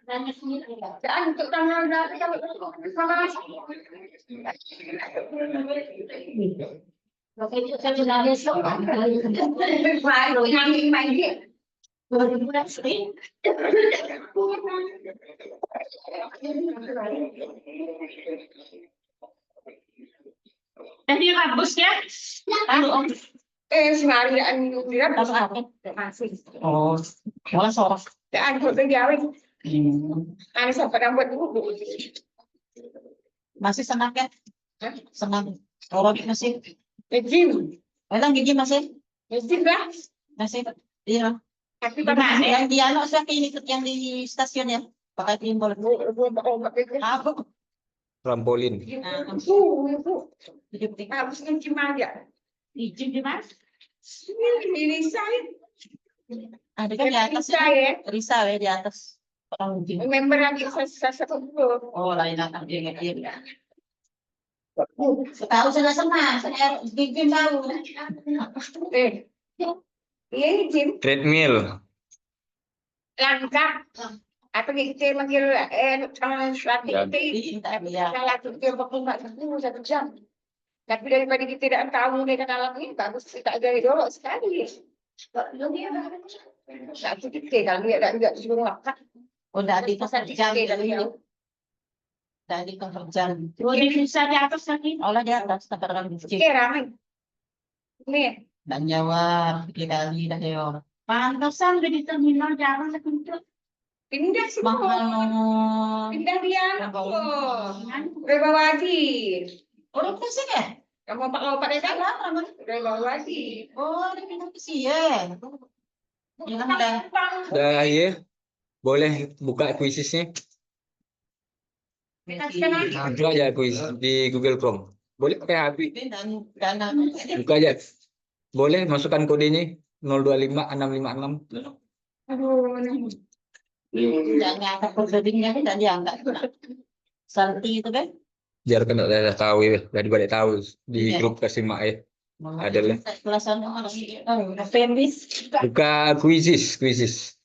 Dan untuk tanggal sama Oke, itu saya sudah besok. Baru yang main dia. 2010. Tadi bagus ya? Semarian dia masih. Oh, malah sorok. Dan untuk penjawab. Anu sampai rambut dulu. Masih senang ya? Senang. Orang masih. Gym. Orang gigi masih. Gym lah. Masih. Iya. Tapi Yang di anu saya yang di stasiun ya. Pakai timbal. Apa? Trampolin. Harus gym aja. Gym di mana? Ini saya. Ada kan di atas ya? Risa ya di atas. Member lagi saya Oh, lain akan dia. Tahu sudah senang, saya gym baru. Iya gym. Treadmill. Langkah. Apa kita manggil latih Iya. salah dia bakal satu jam. Tapi daripada kita tidak tahu mereka dalam ini bagus kita gaya dulu sekali. Satu kita kalau dia tidak suruh makan. Udah di kerjaan dari kerjaan. Di bisa di atas lagi. Olah di atas tebaran biji. Ramai. Nih. Dan jawab kali dah yo. Pantesan di terminal jarang sekali. Pindah sih. Mahal. Pindah dia. Rebawadi. Orang kasih ya? Kamu pak desa? Rebawadi. Oh, dia pindah ke sini ya. Yang ada. Dah ya. Boleh buka kuisisnya. Buka aja kuis di Google Chrome. Boleh pakai HP. Buka aja. Boleh masukkan kodenya 025656. Jangan angkat kodenya tidak diangkat. Santi itu kan? Biar kena daerah tahu ya, dari balik tahu di grup kasih mak ya. Ada lah. Kelasan orang. Buka kuisis.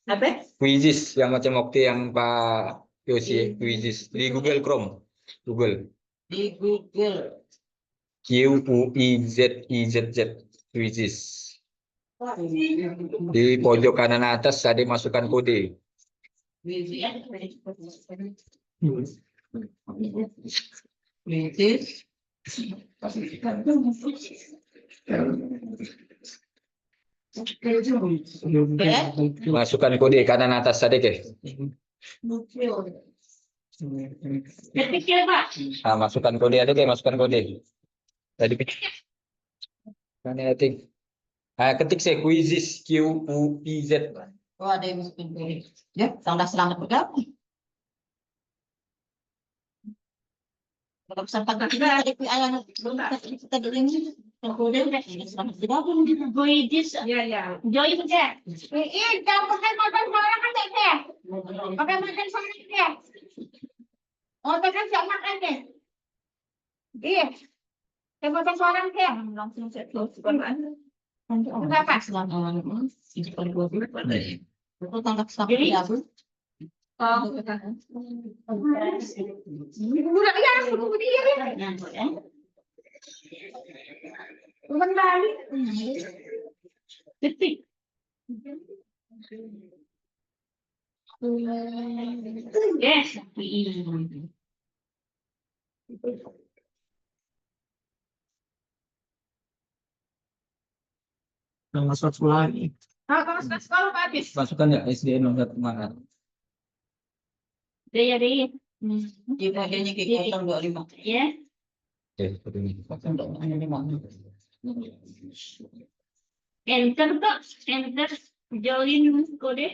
Apa? Quizzes yang macam waktu yang Pak Yosi Quizzes di Google Chrome. Google. Di Google. QUIZIZZ Quizzes. Di pojok kanan atas ada masukkan kode. Masukkan kode kanan atas ada ke? Ah, masukkan kode ada ke? Masukkan kode. Tadi mana ketik? Ah, ketik saya Quizzes QUIZ. Oh, ada yang masukin kode. Ya, tanda selamat bergabung. Kalau sampai kita ada ayam belum kita ini. Selamat bergabung di Quizzes. Ya. Join saja. Jangan pakai makan seorang kan deh. Pakai makan seorang deh. Oh, pakai siap makan deh. Iya. Saya makan seorang deh. Langsung saya close. Berapa? Selamat. Itu paling gue pada. Itu tangkap sampai ya, Bu. Oh. Budak ya, kemudian. Kembali. Detik. Yes. Masuk sekolah ini. Kalau sekolah habis. Masukkan ya SDN nomor 1 mana? Dia. Di bagiannya kayak 025. Ya. Oke, seperti ini. Enter tuh, enter join kode.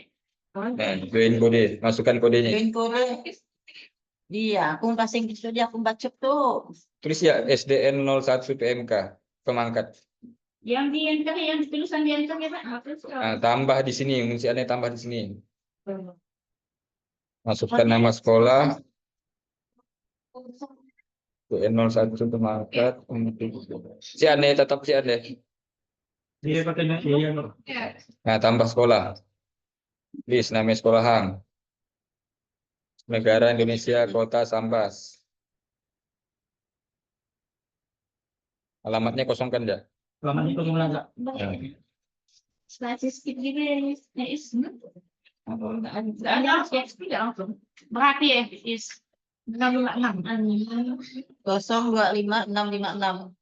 Nah, join kode, masukkan kodenya. Join kode. Iya, aku kasih gitu dia aku baca tuh. Tulis ya SDN 01 PMK pemangkat. Yang di enter, yang tulisan di enter ya Pak. Nah, tambah di sini, inisialnya tambah di sini. Masukkan nama sekolah. SDN 01 pemangkat. Si Ane tetap si Ane. Dia pakai nasi ya. Nah, tambah sekolah. List nama sekolahan. Negara Indonesia, kota Sambas. Alamatnya kosongkan ya. Alamatnya kosong lagi. Ya. Selasih skip gitu ya, is. Nggak ada, tidak langsung. Berarti ya, is 656. 025 656.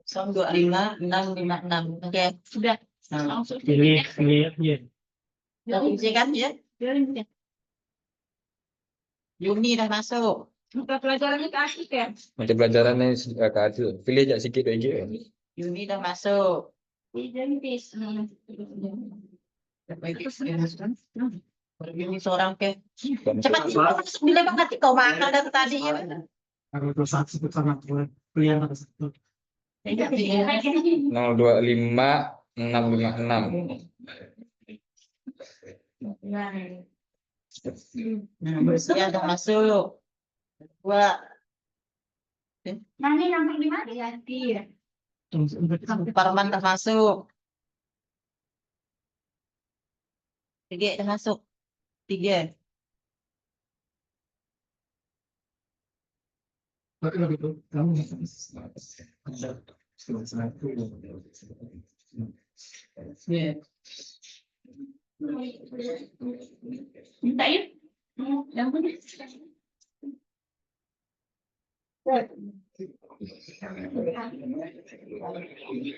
025 656. Oke, sudah. Langsung. Pilih. Udah kan ya? Yuni udah masuk. Mata pelajarannya kasih ya. Macam pelajarannya keadil. Pilih aja sedikit lagi. Yuni udah masuk. Identis. Yuni seorang ke. Cepat Cepat. dilempar nanti kau makan dari tadi ya. Kalau itu satu sama kuliah atau satu. 025 656. Ya udah masuk. Dua. Nanti nomor 5 diganti ya. Parman udah masuk. 3 udah masuk. 3. Minta ya. Yang punya.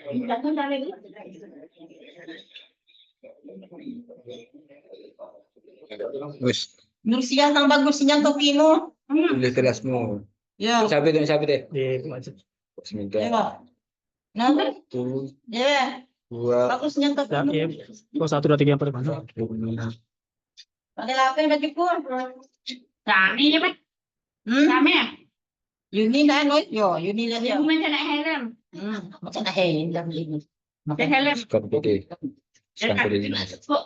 Minta tuh dari dulu. Wis, Nur siang yang bagus sinyal tokimu. pilih kelasmu. Ya. Siapa itu? Di macet. Ya, Seminta. Pak. Nah, Satu, ya. dua, Bagus sinyal tokimu. Oh, 1, 2, 3, 4, 5. Ada apa yang bagi pun? Kami ya, Pak. Hmm. Kami ya. Yuni dah no, yo, Yuni dah dia. Aku macam nak helm. Macam dah dalam ini. Nak helm. sekarang oke. Sekarang kode ini. Kok.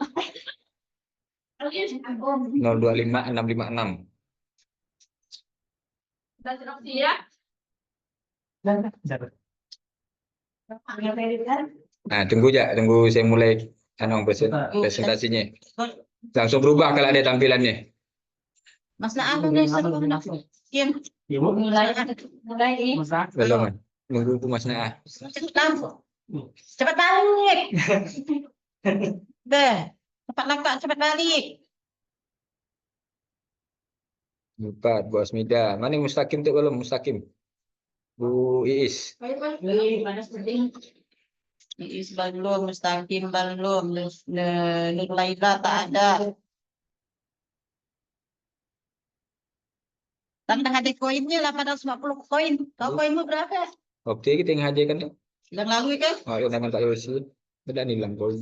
Oke, aku. 025 656. Dah terus ya. Nah, tunggu saya mulai presentasinya. Langsung berubah kalau ada tampilannya. Mas nak anu nih sebelum Kim. Ibu. Mulai ini. Masak. Belum. Nunggu Mas Naa. Cepat balik. Deh, cepat langkah, cepat balik. 4, Bu Asmida. Mana yang Mustaqim tuh belum? Mustaqim. Bu Iis. Iis belum, Mustaqim belum, Nur Laila tak ada. Tentang ada koinnya 850 koin. Kau koinmu berapa? Oke, kita yang hadiahkan tuh. Yang lalu kan? Oh, yang nama tak Yosi. Tidak nilang kau.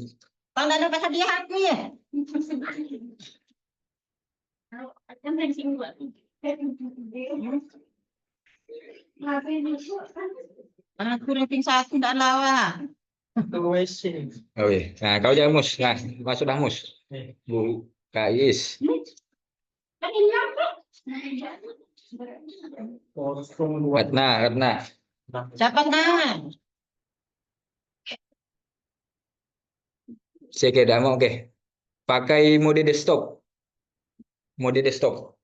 Kalau ada dapat hadiah aku ya. Kan dari sini buat. Aku ranking 1 tidak lawa. WC. Oh iya. Nah, kau jangan Mus. Nah, masuk dah Mus. Bu Kais. Kan hilang tuh. Ratna. Siapa nak? Saya kira dah mau oke. Pakai mode desktop. Mode desktop.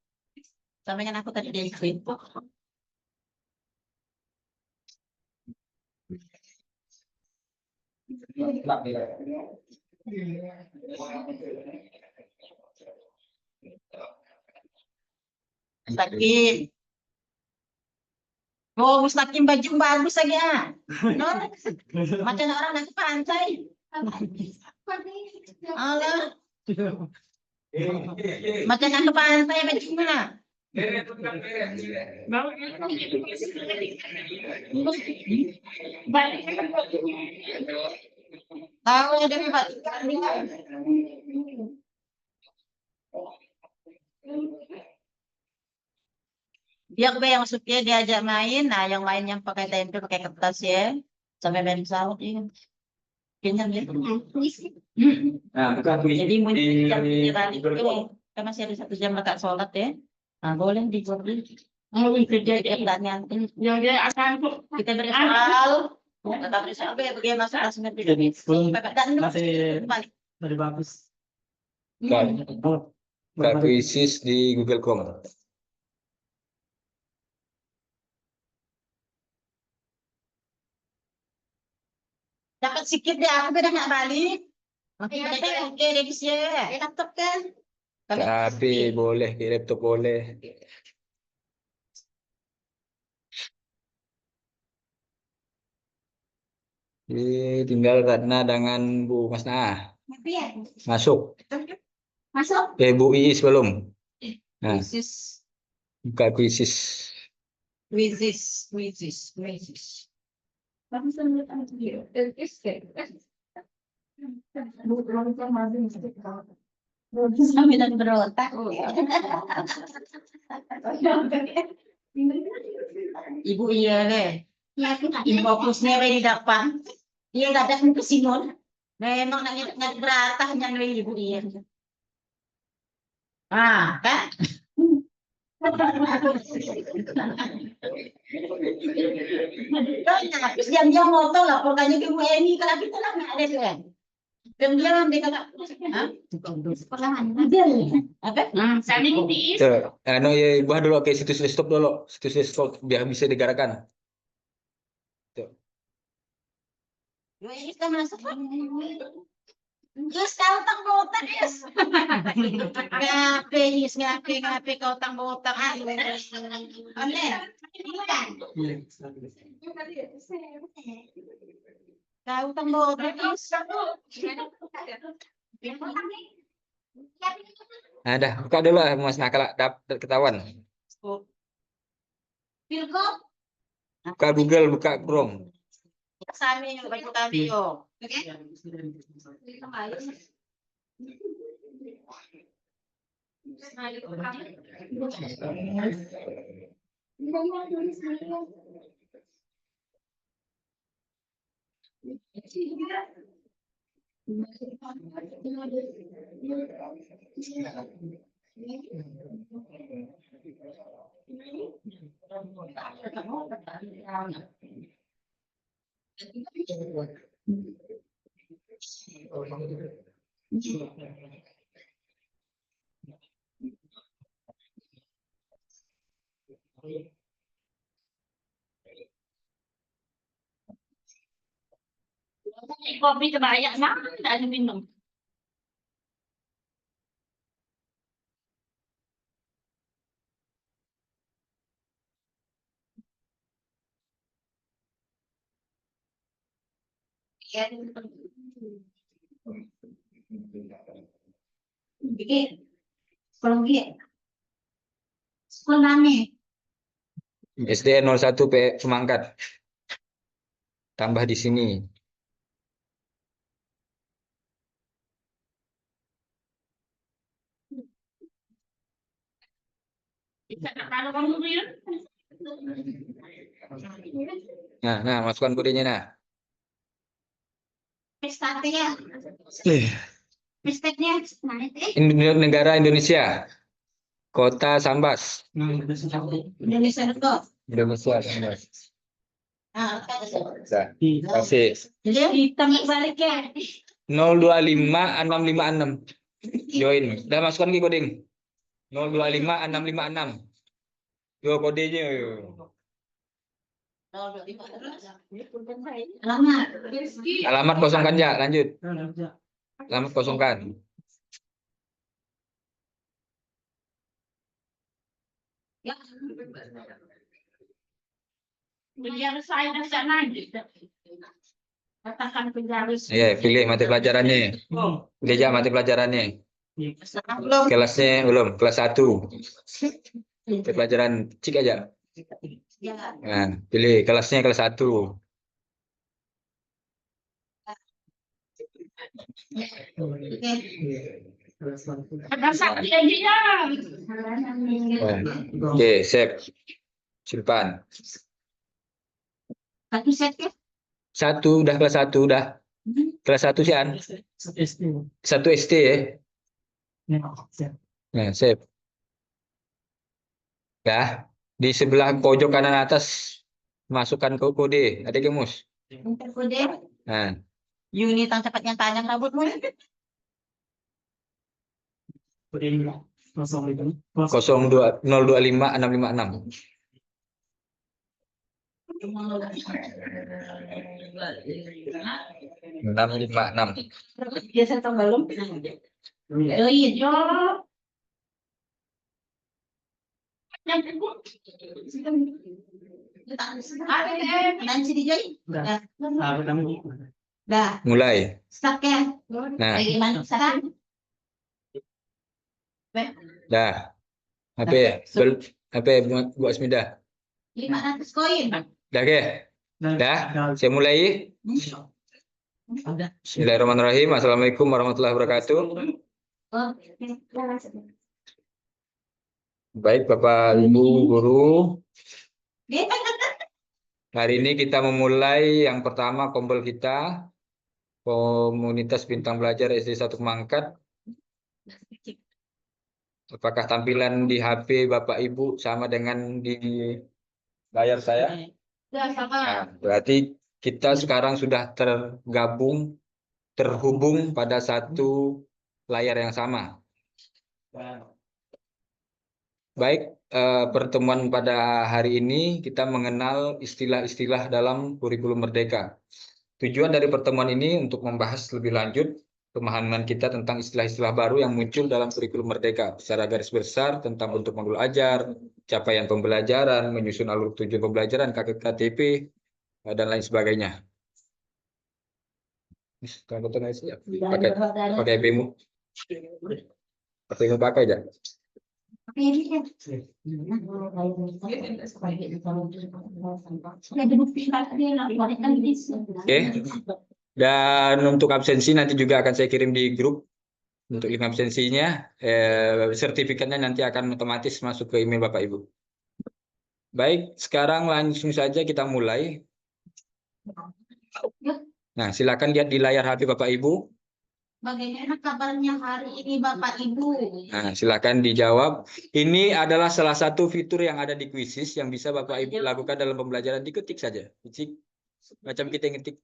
Sama dengan aku tadi di screen. Mustaqim. Oh, Mustaqim baju bagus lagi ah. No, macam orang nak ke pantai. Alah, macam nak ke pantai bajunya. Tahu ya dari Pak. Dia yang masuknya diajak main, nah yang main yang pakai tempe pakai kertas ya, sampai main pesawat ya. Kenyang ya. Nah, bukan Jadi mungkin jam 3 balik kan masih ada 1 jam lekat sholat ya. Nah boleh dibuat dulu. Kerja di pertanyaan. Jadi akan Kita beri soal. Tetap beri soal bagaimana masuk kelas Belum. dan Masih balik. dari bagus. Kan. Buka Quizzes di Google Chrome. Dapat sikit deh, aku udah nggak balik. Oke, oke, revisi ya. Laptop kan? Ke HP boleh, ke laptop boleh. Tinggal Ratna dengan Bu Mas Nah. Masuk. Masuk. Bu Iis belum. Nah, Quizzes, buka Quizzes. quizzes. Sambil dan berotak. Ibu iya deh. Ibu fokusnya di depan. Iya nggak ada ke Simon. Memang nggak beratah yang ibu iya. Ah, kan? Terus diam-diam moto lah, pokoknya ke Bu Eni kalau kita lah nggak ada kan. Diam-diam dia kata, hah? Apa? Tuh, anu ya, buah dulu ke situs desktop dulu. Situs desktop biar bisa digerakkan. Tuh. Bu Eni kan masuk kan? Yes, kau tang botak yes. Ngape kau tang botak. Aneh. Kau tang botak yes. Nah, dah buka dulu lah Mas Nah kalau dapat ketahuan. Buka Google, buka Chrome. Sami baju kami yo. Oke? Kopi kebanyak nak, tak ada minum. Bikin, sekolah bikin, sekolah mana? SD 01 Semangkat. Tambah di sini. Nah, masukkan kodenya nah. Pestatnya, pestatnya, Negara Indonesia. Kota Sambas. Indonesia itu. Indonesia Sambas. Ah, Nah, kasih. jadi hitam balik ya. 025656. Join. Udah masukkan ke coding. 025656. Yo kodenya yo. Alamat. Alamat kosongkan ya, lanjut. Alamat kosongkan. Ya. Penjara saya di sana. Katakan penjara. Iya, pilih mati pelajarannya. Pilih aja mati pelajarannya. Belum. Kelasnya belum, kelas 1. Mati pelajaran cik aja. Ya. Nah, pilih kelasnya kelas 1. Ada sakit aja. Oke, save. Simpan. Satu set ya. 1 udah kelas 1 udah. Kelas 1 sih an. 1 SD ya. Nah, save. Ya, di sebelah pojok kanan atas masukkan kode. Ada gemus. Untuk kode. Nah, Unit yang cepatnya panjang rambutmu. 02056566. 656. Biasa atau belum? Oh iya. Nanti dijahit. Udah. Ah, udah. Dah. Mulai. Stuck ya? Nah, Bagaimana sekarang? dah. HP ya? HP Bu Asmida. 500 koin. Dah ke? Dah. Saya mulai. Udah. Bismillahirrahmanirrahim. Assalamualaikum warahmatullahi wabarakatuh. Oh. Baik Bapak Ibu Guru. Hari ini kita memulai yang pertama kompel kita. Komunitas Bintang Belajar SD 1 Mangkat. Apakah tampilan di HP Bapak Ibu sama dengan di layar saya? Nah, berarti kita sekarang sudah terhubung pada satu layar yang sama. Baik, pertemuan pada hari ini kita mengenal istilah-istilah dalam kurikulum Merdeka. Tujuan dari pertemuan ini untuk membahas lebih lanjut pemahaman kita tentang istilah-istilah baru yang muncul dalam kurikulum Merdeka secara garis besar tentang bentuk modul ajar, capaian pembelajaran, menyusun alur tujuan pembelajaran, KTP, dan lain sebagainya. Pakai HP-mu. HP-mu pakai aja. Oke. Dan untuk absensi nanti juga akan saya kirim di grup untuk link absensinya. Sertifikatnya nanti akan otomatis masuk ke email Bapak Ibu. Baik, sekarang langsung saja kita mulai. Nah, silakan lihat di layar HP Bapak Ibu. Bagaimana kabarnya hari ini Bapak Ibu? Nah, silakan dijawab. Ini adalah salah satu fitur yang ada di Quizizz yang bisa Bapak Ibu lakukan dalam pembelajaran. Diketik saja. Ketik. Macam kita ngetik.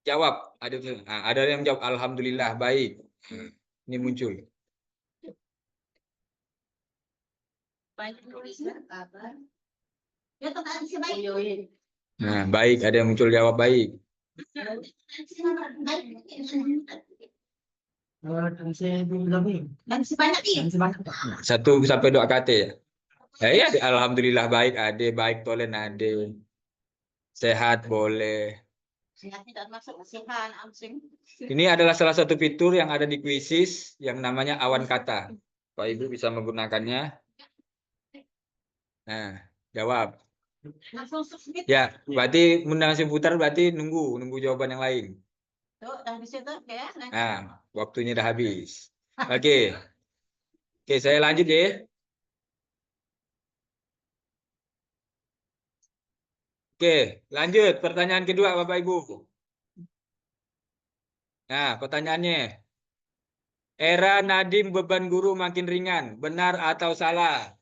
Jawab. Ada yang jawab alhamdulillah baik. Ini muncul. Nah, baik, ada yang muncul jawab baik. Satu sampai 2 KT ya. Ya, alhamdulillah baik, ade baik tolen ade. Sehat boleh. Ini adalah salah satu fitur yang ada di Quizizz yang namanya awan kata. Pak Ibu bisa menggunakannya. Nah, jawab. Ya, berarti langsung putar berarti nunggu jawaban yang lain. Nah, waktunya udah habis. Oke. Oke, saya lanjut ya. Oke, lanjut pertanyaan kedua Bapak Ibu. Nah, pertanyaannya. Era Nadiem beban guru makin ringan, benar atau salah?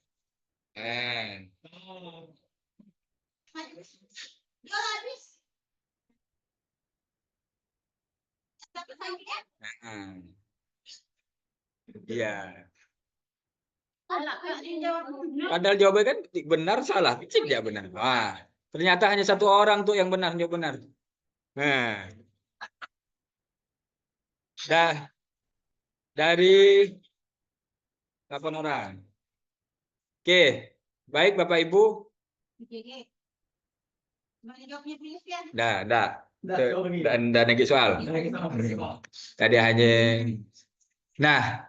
Iya. Padahal jawabannya kan benar salah, cek dia benar. Wah, ternyata hanya satu orang tuh yang benar, jawab benar. Nah, dari 8 orang. Oke, baik Bapak Ibu. Dan lagi soal. Tadi hanya. Nah,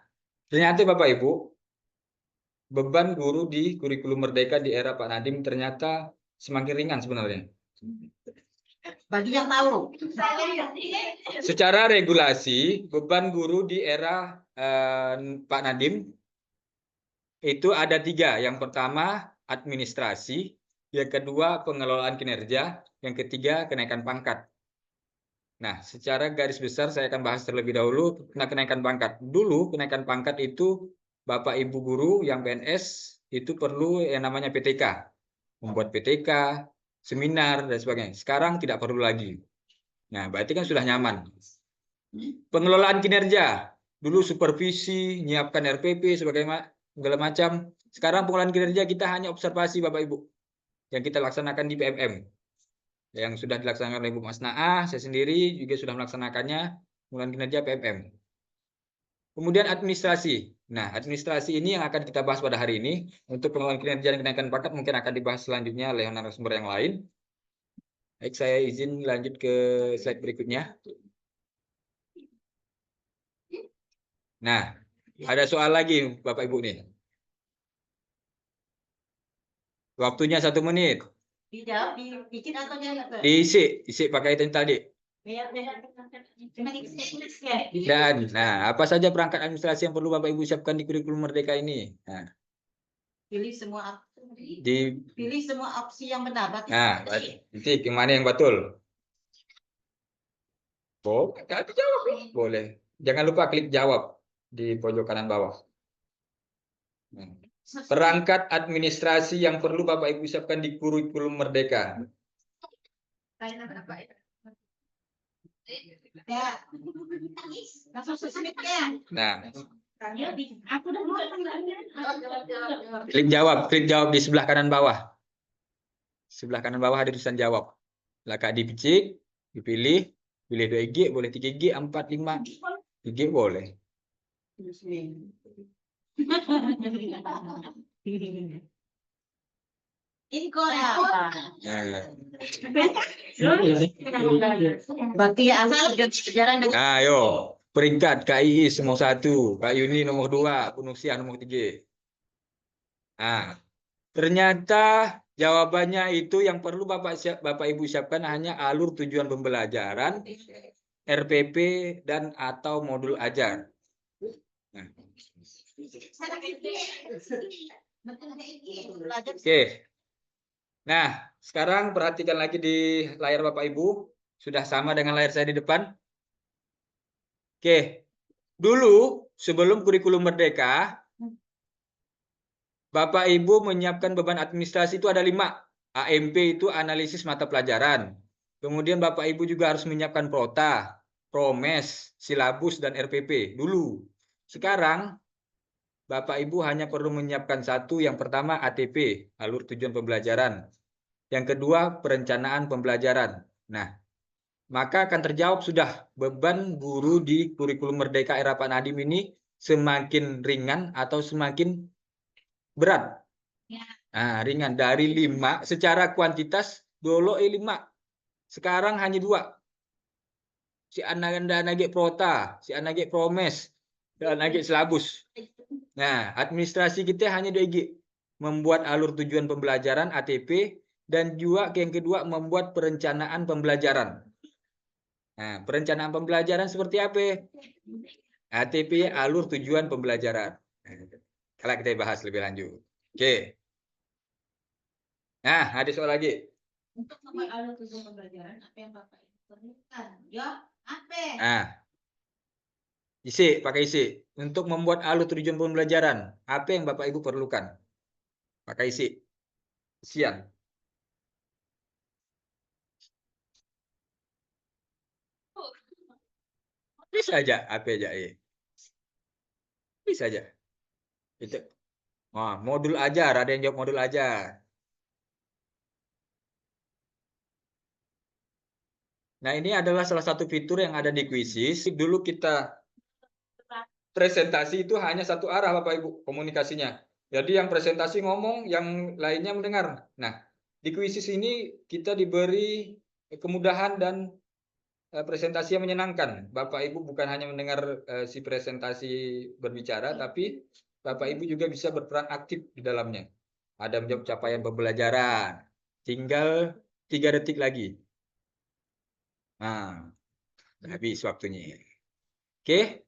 ternyata Bapak Ibu, beban guru di kurikulum Merdeka di era Pak Nadiem ternyata semakin ringan sebenarnya. Bagi yang tahu. Secara regulasi, beban guru di era Pak Nadiem itu ada 3. Yang pertama, administrasi. Yang kedua, pengelolaan kinerja. Yang ketiga, kenaikan pangkat. Nah, secara garis besar saya akan bahas terlebih dahulu kenaikan pangkat. Dulu, kenaikan pangkat itu Bapak Ibu guru yang PNS itu perlu yang namanya PTK. Membuat PTK, seminar, dan sebagainya. Sekarang tidak perlu lagi. Nah, berarti kan sudah nyaman. Pengelolaan kinerja. Dulu supervisi, nyiapkan RPP, segala macam. Sekarang pengelolaan kinerja kita hanya observasi, Bapak Ibu, yang kita laksanakan di PMM. Yang sudah dilaksanakan oleh Ibu Mas Naah, saya sendiri juga sudah melaksanakannya, pengelolaan kinerja PMM. Kemudian administrasi. Nah, administrasi ini yang akan kita bahas pada hari ini. Untuk pengelolaan kinerja dan kenaikan pangkat mungkin akan dibahas selanjutnya oleh narasumber yang lain. Baik, saya izin lanjut ke slide berikutnya. Nah, ada soal lagi Bapak Ibu nih. Waktunya 1 menit. Tidak, dikit atau jangan? Diisi pakai itu tadi. Dan, apa saja perangkat administrasi yang perlu Bapak Ibu siapkan di kurikulum Merdeka ini? Nah, Pilih semua di pilih semua opsi yang benar. Nah, titik yang mana yang betul? Boleh, jawab. Boleh. Jangan lupa klik jawab di pojok kanan bawah. Perangkat administrasi yang perlu Bapak Ibu siapkan di kurikulum Merdeka. Nah, klik jawab di sebelah kanan bawah. Sebelah kanan bawah ada tulisan jawab. Laka dipicik, dipilih, pilih 2G, boleh 3G, 4, 5, 3G boleh. Ini Korea. Berarti Asal sejarah dengan Nah, ayo. Peringkat KII nomor 1, Kak Yuni nomor 2, Nusia nomor 3. Nah, ternyata jawabannya itu yang perlu Bapak Ibu siapkan hanya alur tujuan pembelajaran, RPP, dan atau modul ajar. Nah. Oke. Nah, sekarang perhatikan lagi di layar Bapak Ibu. Sudah sama dengan layar saya di depan. Oke. Dulu, sebelum kurikulum Merdeka, Bapak Ibu menyiapkan beban administrasi itu ada 5. AMP itu analisis mata pelajaran. Kemudian Bapak Ibu juga harus menyiapkan prota, promes, silabus, dan RPP dulu. Sekarang, Bapak Ibu hanya perlu menyiapkan 1. Yang pertama ATP, alur tujuan pembelajaran. Yang kedua perencanaan pembelajaran. Nah, maka akan terjawab sudah beban guru di kurikulum Merdeka era Pak Nadiem ini semakin ringan atau semakin berat. Nah, ringan dari 5 secara kuantitas dulu 5. Sekarang hanya 2. Si anage prota, si anage promes, dan anage silabus. Nah, administrasi kita hanya 2G. Membuat alur tujuan pembelajaran ATP dan juga yang kedua membuat perencanaan pembelajaran. Nah, perencanaan pembelajaran seperti apa? ATP alur tujuan pembelajaran. Kalau kita bahas lebih lanjut. Oke. Nah, ada soal lagi. untuk membuat alur tujuan pembelajaran apa yang Bapak Ibu perlukan? Ya, apa? Nah, pakai isi. Untuk membuat alur tujuan pembelajaran, apa yang Bapak Ibu perlukan? Pakai isi. Isian. Bisa aja, apa aja bisa aja. Itu. Oh, modul ajar, ada yang jawab modul ajar. Nah, ini adalah salah satu fitur yang ada di Quizzes. Dulu kita presentasi itu hanya satu arah, Bapak Ibu, komunikasinya. Jadi yang presentasi ngomong, yang lainnya mendengar. Nah, di Quizzes ini kita diberi kemudahan dan presentasi yang menyenangkan. Bapak Ibu bukan hanya mendengar si presentasi berbicara, tapi Bapak Ibu juga bisa berperan aktif di dalamnya. Ada menjawab capaian pembelajaran. Tinggal 3 detik lagi. Nah, habis waktunya. Oke.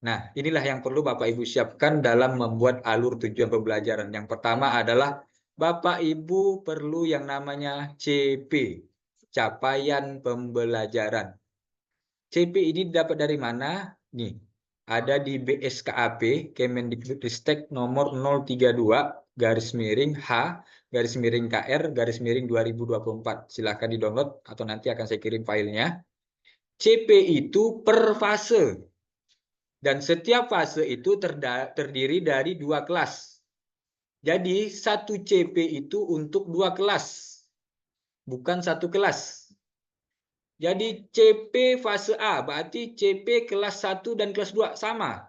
Nah, inilah yang perlu Bapak Ibu siapkan dalam membuat alur tujuan pembelajaran. Yang pertama adalah Bapak Ibu perlu yang namanya CP. Capaian pembelajaran. CP ini dapat dari mana? Nih, ada di BSKAP, Kemendikbudristek nomor 032-H-KR-2024. Silahkan di-download atau nanti akan saya kirim filenya. CP itu per fase. Dan setiap fase itu terdiri dari 2 kelas. Jadi 1 CP itu untuk 2 kelas, bukan 1 kelas. Jadi CP fase A berarti CP kelas 1 dan kelas 2 sama.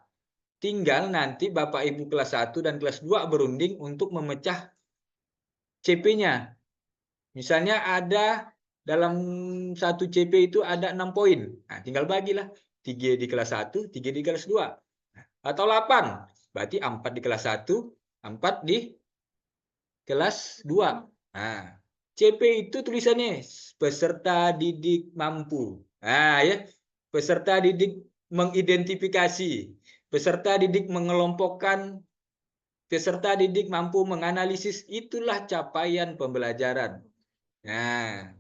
Tinggal nanti Bapak Ibu kelas 1 dan kelas 2 berunding untuk memecah CP-nya. Misalnya ada dalam 1 CP itu ada 6 poin. Nah, tinggal bagilah 3 di kelas 1, 3 di kelas 2. Atau 8. Berarti 4 di kelas 1, 4 di kelas 2. Nah, CP itu tulisannya peserta didik mampu. Nah, ya. Peserta didik mengidentifikasi, peserta didik mengelompokkan, peserta didik mampu menganalisis, itulah capaian pembelajaran. Nah,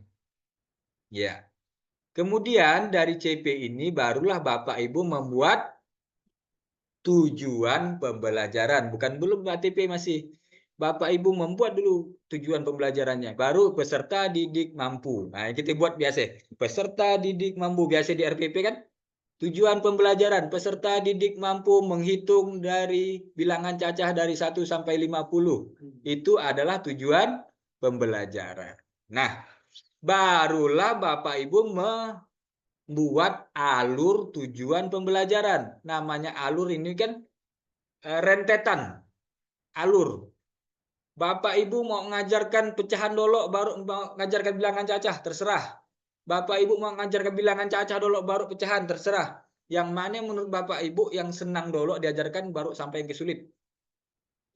ya. Kemudian dari CP ini barulah Bapak Ibu membuat tujuan pembelajaran. Belum ATP masih. Bapak Ibu membuat dulu tujuan pembelajarannya. Baru peserta didik mampu. Nah, kita buat biasa. Peserta didik mampu. Biasa di RPP kan? Tujuan pembelajaran. Peserta didik mampu menghitung dari bilangan cacah dari 1 sampai 50. Itu adalah tujuan pembelajaran. Nah, barulah Bapak Ibu membuat alur tujuan pembelajaran. Namanya alur ini kan rentetan. Alur. Bapak Ibu mau mengajarkan pecahan dolok baru mau mengajarkan bilangan cacah, terserah. Bapak Ibu mau mengajarkan bilangan cacah dolok baru pecahan, terserah. Yang mana menurut Bapak Ibu yang senang dolok diajarkan baru sampai yang kesulit.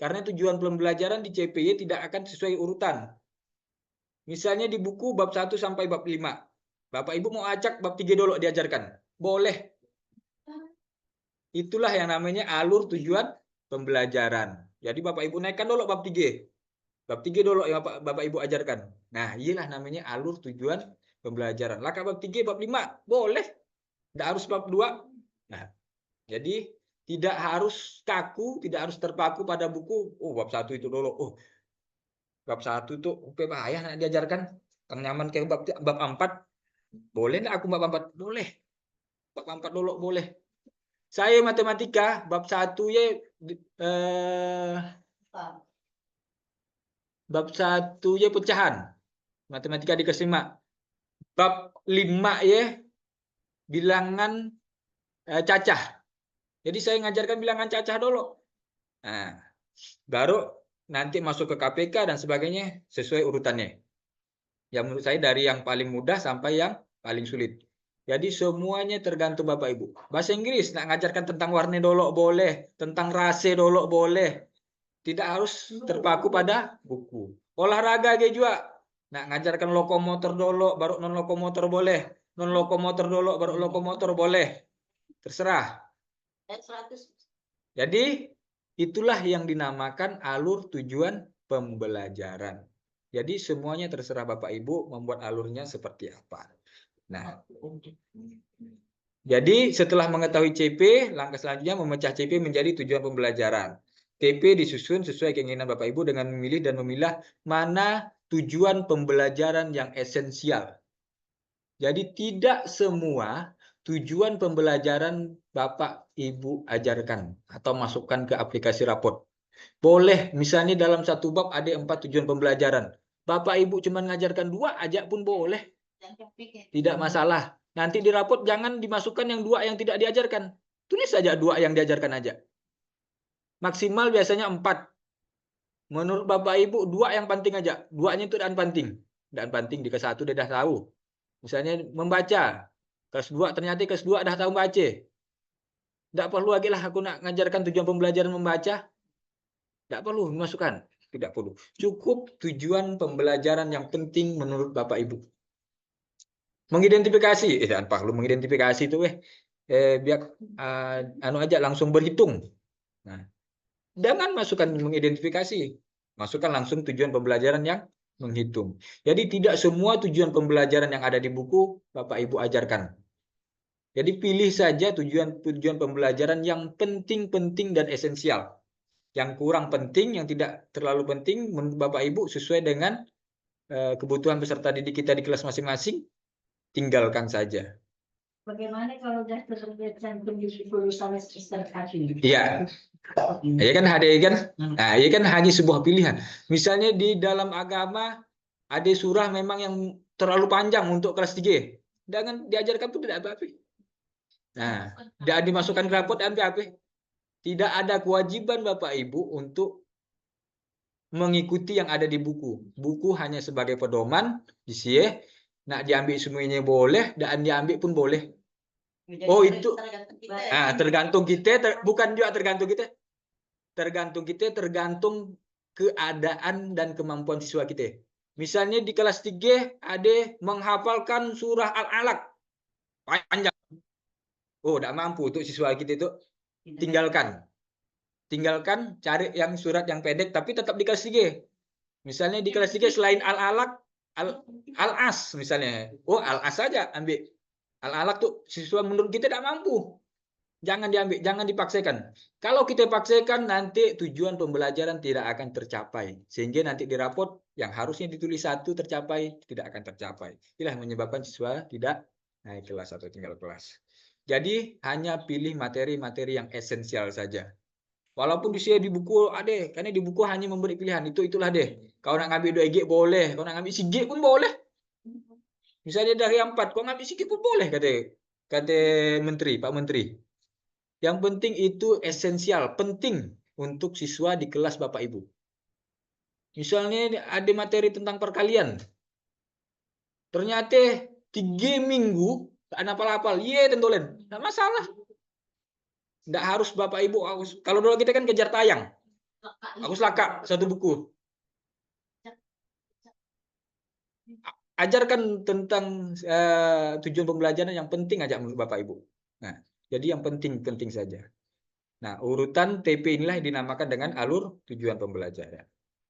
Karena tujuan pembelajaran di CPY tidak akan sesuai urutan. Misalnya di buku bab 1 sampai bab 5. Bapak Ibu mau acak bab 3 dolok diajarkan. Boleh. Itulah yang namanya alur tujuan pembelajaran. Jadi Bapak Ibu naikkan dolok bab 3. Bab 3 dolok yang Bapak Ibu ajarkan. Nah, iyalah namanya alur tujuan pembelajaran. Lah bab 3, bab 5 boleh. Tidak harus bab 2. Nah, jadi tidak harus kaku, tidak harus terpaku pada buku. Oh, bab 1 itu dolok. Oh, bab 1 itu bahaya nak diajarkan. Kang nyaman kayak bab 4. Boleh enggak aku bab 4? Boleh. Bab 4 dolok boleh. Saya matematika bab 1 ya bab 1 ya pecahan. Matematika di kelas 5. Bab 5 ya bilangan cacah. Jadi saya ngajarkan bilangan cacah dulu. Nah, baru nanti masuk ke KPK dan sebagainya sesuai urutannya. Yang menurut saya dari yang paling mudah sampai yang paling sulit. Jadi semuanya tergantung Bapak Ibu. Bahasa Inggris nak ngajarkan tentang warna dolok boleh, tentang rase dolok boleh. Tidak harus terpaku pada buku. Olahraga juga. Nak ngajarkan lokomotor dolok baru non lokomotor boleh. Non lokomotor dolok baru lokomotor boleh. Terserah. Jadi itulah yang dinamakan alur tujuan pembelajaran. Jadi semuanya terserah Bapak Ibu membuat alurnya seperti apa. Nah, jadi setelah mengetahui CP, langkah selanjutnya memecah CP menjadi tujuan pembelajaran. TP disusun sesuai keinginan Bapak Ibu dengan memilih dan memilah mana tujuan pembelajaran yang esensial. Jadi tidak semua tujuan pembelajaran Bapak Ibu ajarkan atau masukkan ke aplikasi raport. Boleh, misalnya dalam satu bab ada 4 tujuan pembelajaran. Bapak Ibu cuma ngajarkan 2 aja pun boleh. Tidak masalah. Nanti di raport jangan dimasukkan yang 2 yang tidak diajarkan. Tulis saja 2 yang diajarkan aja. Maksimal biasanya 4. Menurut Bapak Ibu 2 yang penting aja. 2-nya itu dan penting. Dan penting di kelas 1 dia dah tahu. Misalnya membaca. Kelas 2 ternyata kelas 2 dah tahu baca. Tidak perlu lagi lah aku nak ngajarkan tujuan pembelajaran membaca. Tidak perlu dimasukkan. Tidak perlu. Cukup tujuan pembelajaran yang penting menurut Bapak Ibu. Mengidentifikasi. Jangan perlu mengidentifikasi itu biar anu aja langsung berhitung. Nah, jangan masukkan mengidentifikasi. Masukkan langsung tujuan pembelajaran yang menghitung. Jadi tidak semua tujuan pembelajaran yang ada di buku Bapak Ibu ajarkan. Jadi pilih saja tujuan pembelajaran yang penting-penting dan esensial. Yang kurang penting, yang tidak terlalu penting menurut Bapak Ibu sesuai dengan kebutuhan peserta didik kita di kelas masing-masing, tinggalkan saja. Bagaimana kalau sudah tercantum di lulusan semester akhir? Iya. Ya kan ada kan? Nah, ya kan hanya sebuah pilihan. Misalnya di dalam agama ada surah memang yang terlalu panjang untuk kelas 3. Jangan diajarkan pun tidak apa-apa. Nah, tidak dimasukkan ke rapot apa-apa. Tidak ada kewajiban Bapak Ibu untuk mengikuti yang ada di buku. Buku hanya sebagai pedoman, disieh, nak diambil semuanya boleh, dan diambil pun boleh. Oh, itu tergantung kita, bukan juga tergantung kita. Tergantung keadaan dan kemampuan siswa kita. Misalnya di kelas 3 ada menghafalkan surah Al-Alaq panjang. Oh, tidak mampu untuk siswa kita itu, tinggalkan. Cari yang surat yang pendek tapi tetap di kelas 3. Misalnya di kelas 3 selain Al-Alaq, Al-As misalnya. Oh, Al-As saja ambil. Al-Alaq tuh siswa menurut kita tidak mampu. Jangan diambil, jangan dipaksakan. Kalau kita paksakan nanti tujuan pembelajaran tidak akan tercapai. Sehingga nanti di rapot yang harusnya ditulis 1 tercapai, tidak akan tercapai. Inilah yang menyebabkan siswa tidak naik kelas atau tinggal kelas. Jadi hanya pilih materi-materi yang esensial saja. Walaupun di buku ada, karena di buku hanya memberi pilihan, itulah deh. Kau nak ngambil 2G boleh, kau nak ngambil 1G pun boleh. Misalnya dari 4, kau ngambil 1G pun boleh, kata menteri, Pak Menteri. Yang penting itu esensial, penting untuk siswa di kelas Bapak Ibu. Misalnya ada materi tentang perkalian. Ternyata 3 minggu, tak hafal-hafal, tentulen. Tidak masalah. Tidak harus Bapak Ibu, kalau dulu kita kan kejar tayang. Aku selakak 1 buku. Ajarkan tentang tujuan pembelajaran yang penting aja menurut Bapak Ibu. Nah, jadi yang penting-penting saja. Nah, urutan TP inilah yang dinamakan dengan alur tujuan pembelajaran.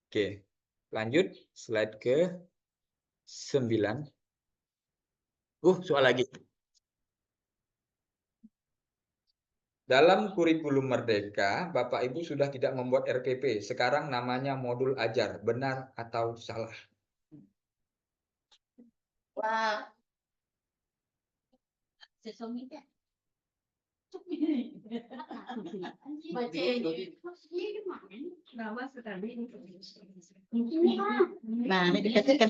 Oke, lanjut slide ke 9. Soal lagi. Dalam kurikulum Merdeka, Bapak Ibu sudah tidak membuat RPP. Sekarang namanya modul ajar. Benar atau salah? Wah. Sesungguhnya. Nah, ini dikatakan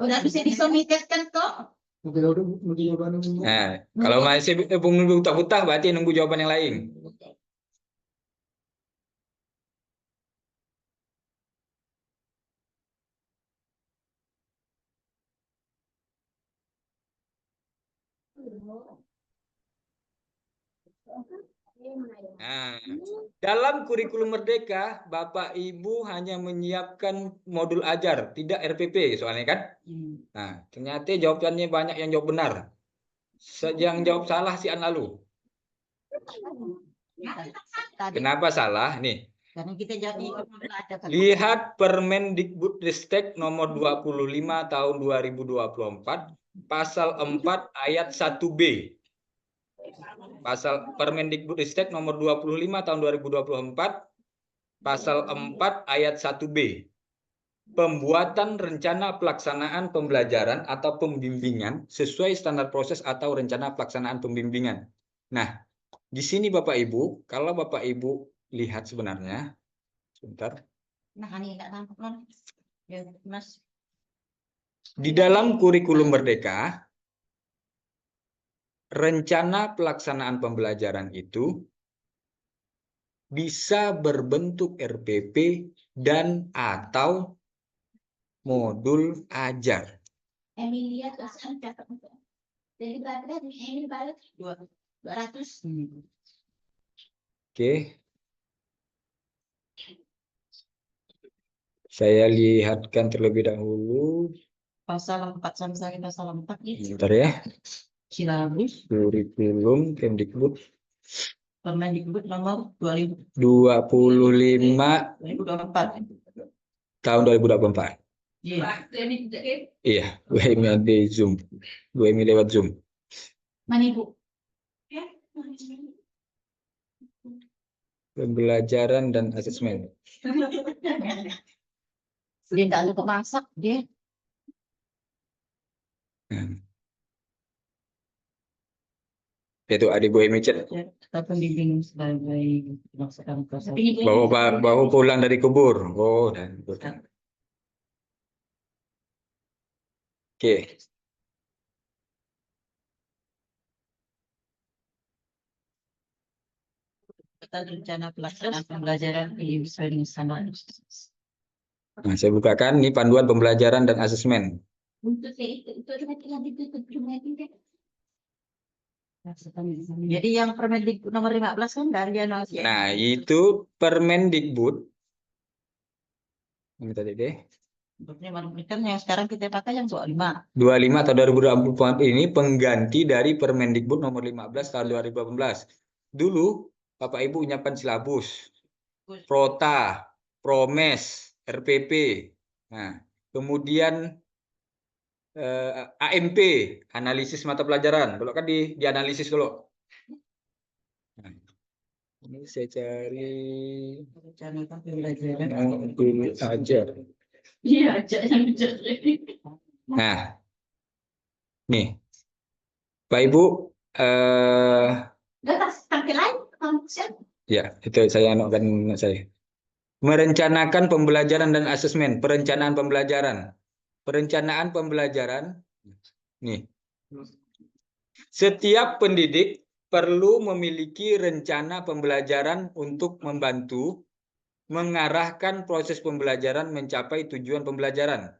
udah bisa disomitkan kok. Nah, kalau masih nunggu buta-buta berarti nunggu jawaban yang lain. Nah, dalam kurikulum Merdeka, Bapak Ibu hanya menyiapkan modul ajar, tidak RPP soalnya kan? Nah, ternyata jawabannya banyak yang jawab benar. Yang jawab salah si An lalu. Kenapa salah? Nih. Karena kita jadi Lihat Permendikbudristek nomor 25 tahun 2024, pasal 4 ayat 1B. Pasal Permendikbudristek nomor 25 tahun 2024, pasal 4 ayat 1B. Pembuatan rencana pelaksanaan pembelajaran atau pembimbingan sesuai standar proses atau rencana pelaksanaan pembimbingan. Nah, di sini Bapak Ibu, kalau Bapak Ibu lihat sebenarnya, sebentar. Nah, ini enggak nampak non. Ya, Mas. Di dalam kurikulum Merdeka, rencana pelaksanaan pembelajaran itu bisa berbentuk RPP dan atau modul ajar. Emilia Tuhan catat. Jadi berarti ini balik 200. Oke. Saya lihatkan terlebih dahulu. Pasal 4 sampai pasal 4 gitu. Bentar ya. Silabus Kurikulum Kemdikbud Permendikbud nomor 25 2024. tahun 2024. Iya. Iya, gue ada Zoom. Gue lewat Zoom. Mana Ibu? Pembelajaran dan asesmen. Dia enggak lupa masak dia. Nah, itu adik gue micet Kita pembimbing sebagai melaksanakan proses. bawa pulang dari kubur. Oh, dan oke. Kita rencana pelaksanaan pembelajaran di sesuai sama. Nah, saya bukakan ini panduan pembelajaran dan asesmen. Untuk itu yang ditutup cuma itu. Jadi yang Permendikbud nomor 15 kan dari Januari. Nah, itu Permendikbud. Ini tadi deh. Kan yang sekarang kita pakai yang 25. 25 atau 2024 ini pengganti dari Permendikbud nomor 15 tahun 2018. Dulu Bapak Ibu menyiapkan silabus, Prota, Promes, RPP. Nah, kemudian AMP, analisis mata pelajaran. Kalau kan dianalisis dulu. Nah, ini saya cari Rencana pembelajaran. modul ajar. Iya, jangan Nah, nih, Pak Ibu, tampilan kampusnya. ya itu saya anukan saya. Merencanakan pembelajaran dan asesmen, perencanaan pembelajaran. Perencanaan pembelajaran, nih. Setiap pendidik perlu memiliki rencana pembelajaran untuk membantu mengarahkan proses pembelajaran mencapai tujuan pembelajaran.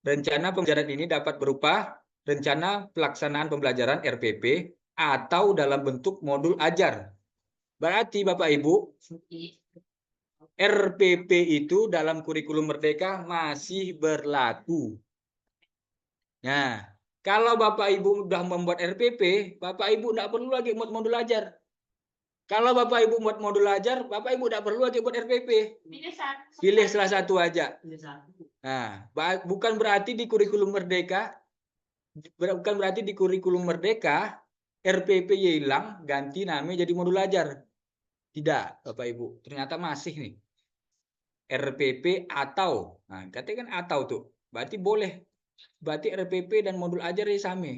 Rencana pembelajaran ini dapat berupa rencana pelaksanaan pembelajaran RPP atau dalam bentuk modul ajar. Berarti Bapak Ibu, RPP itu dalam kurikulum Merdeka masih berlaku. Nah, kalau Bapak Ibu sudah membuat RPP, Bapak Ibu tidak perlu lagi buat modul ajar. Kalau Bapak Ibu buat modul ajar, Bapak Ibu tidak perlu lagi buat RPP. Pilih salah satu aja. Nah, bukan berarti di kurikulum Merdeka, RPP hilang, ganti namanya jadi modul ajar. Tidak, Bapak Ibu. Ternyata masih nih. RPP atau, nah katanya kan atau tuh, berarti boleh. Berarti RPP dan modul ajar sama.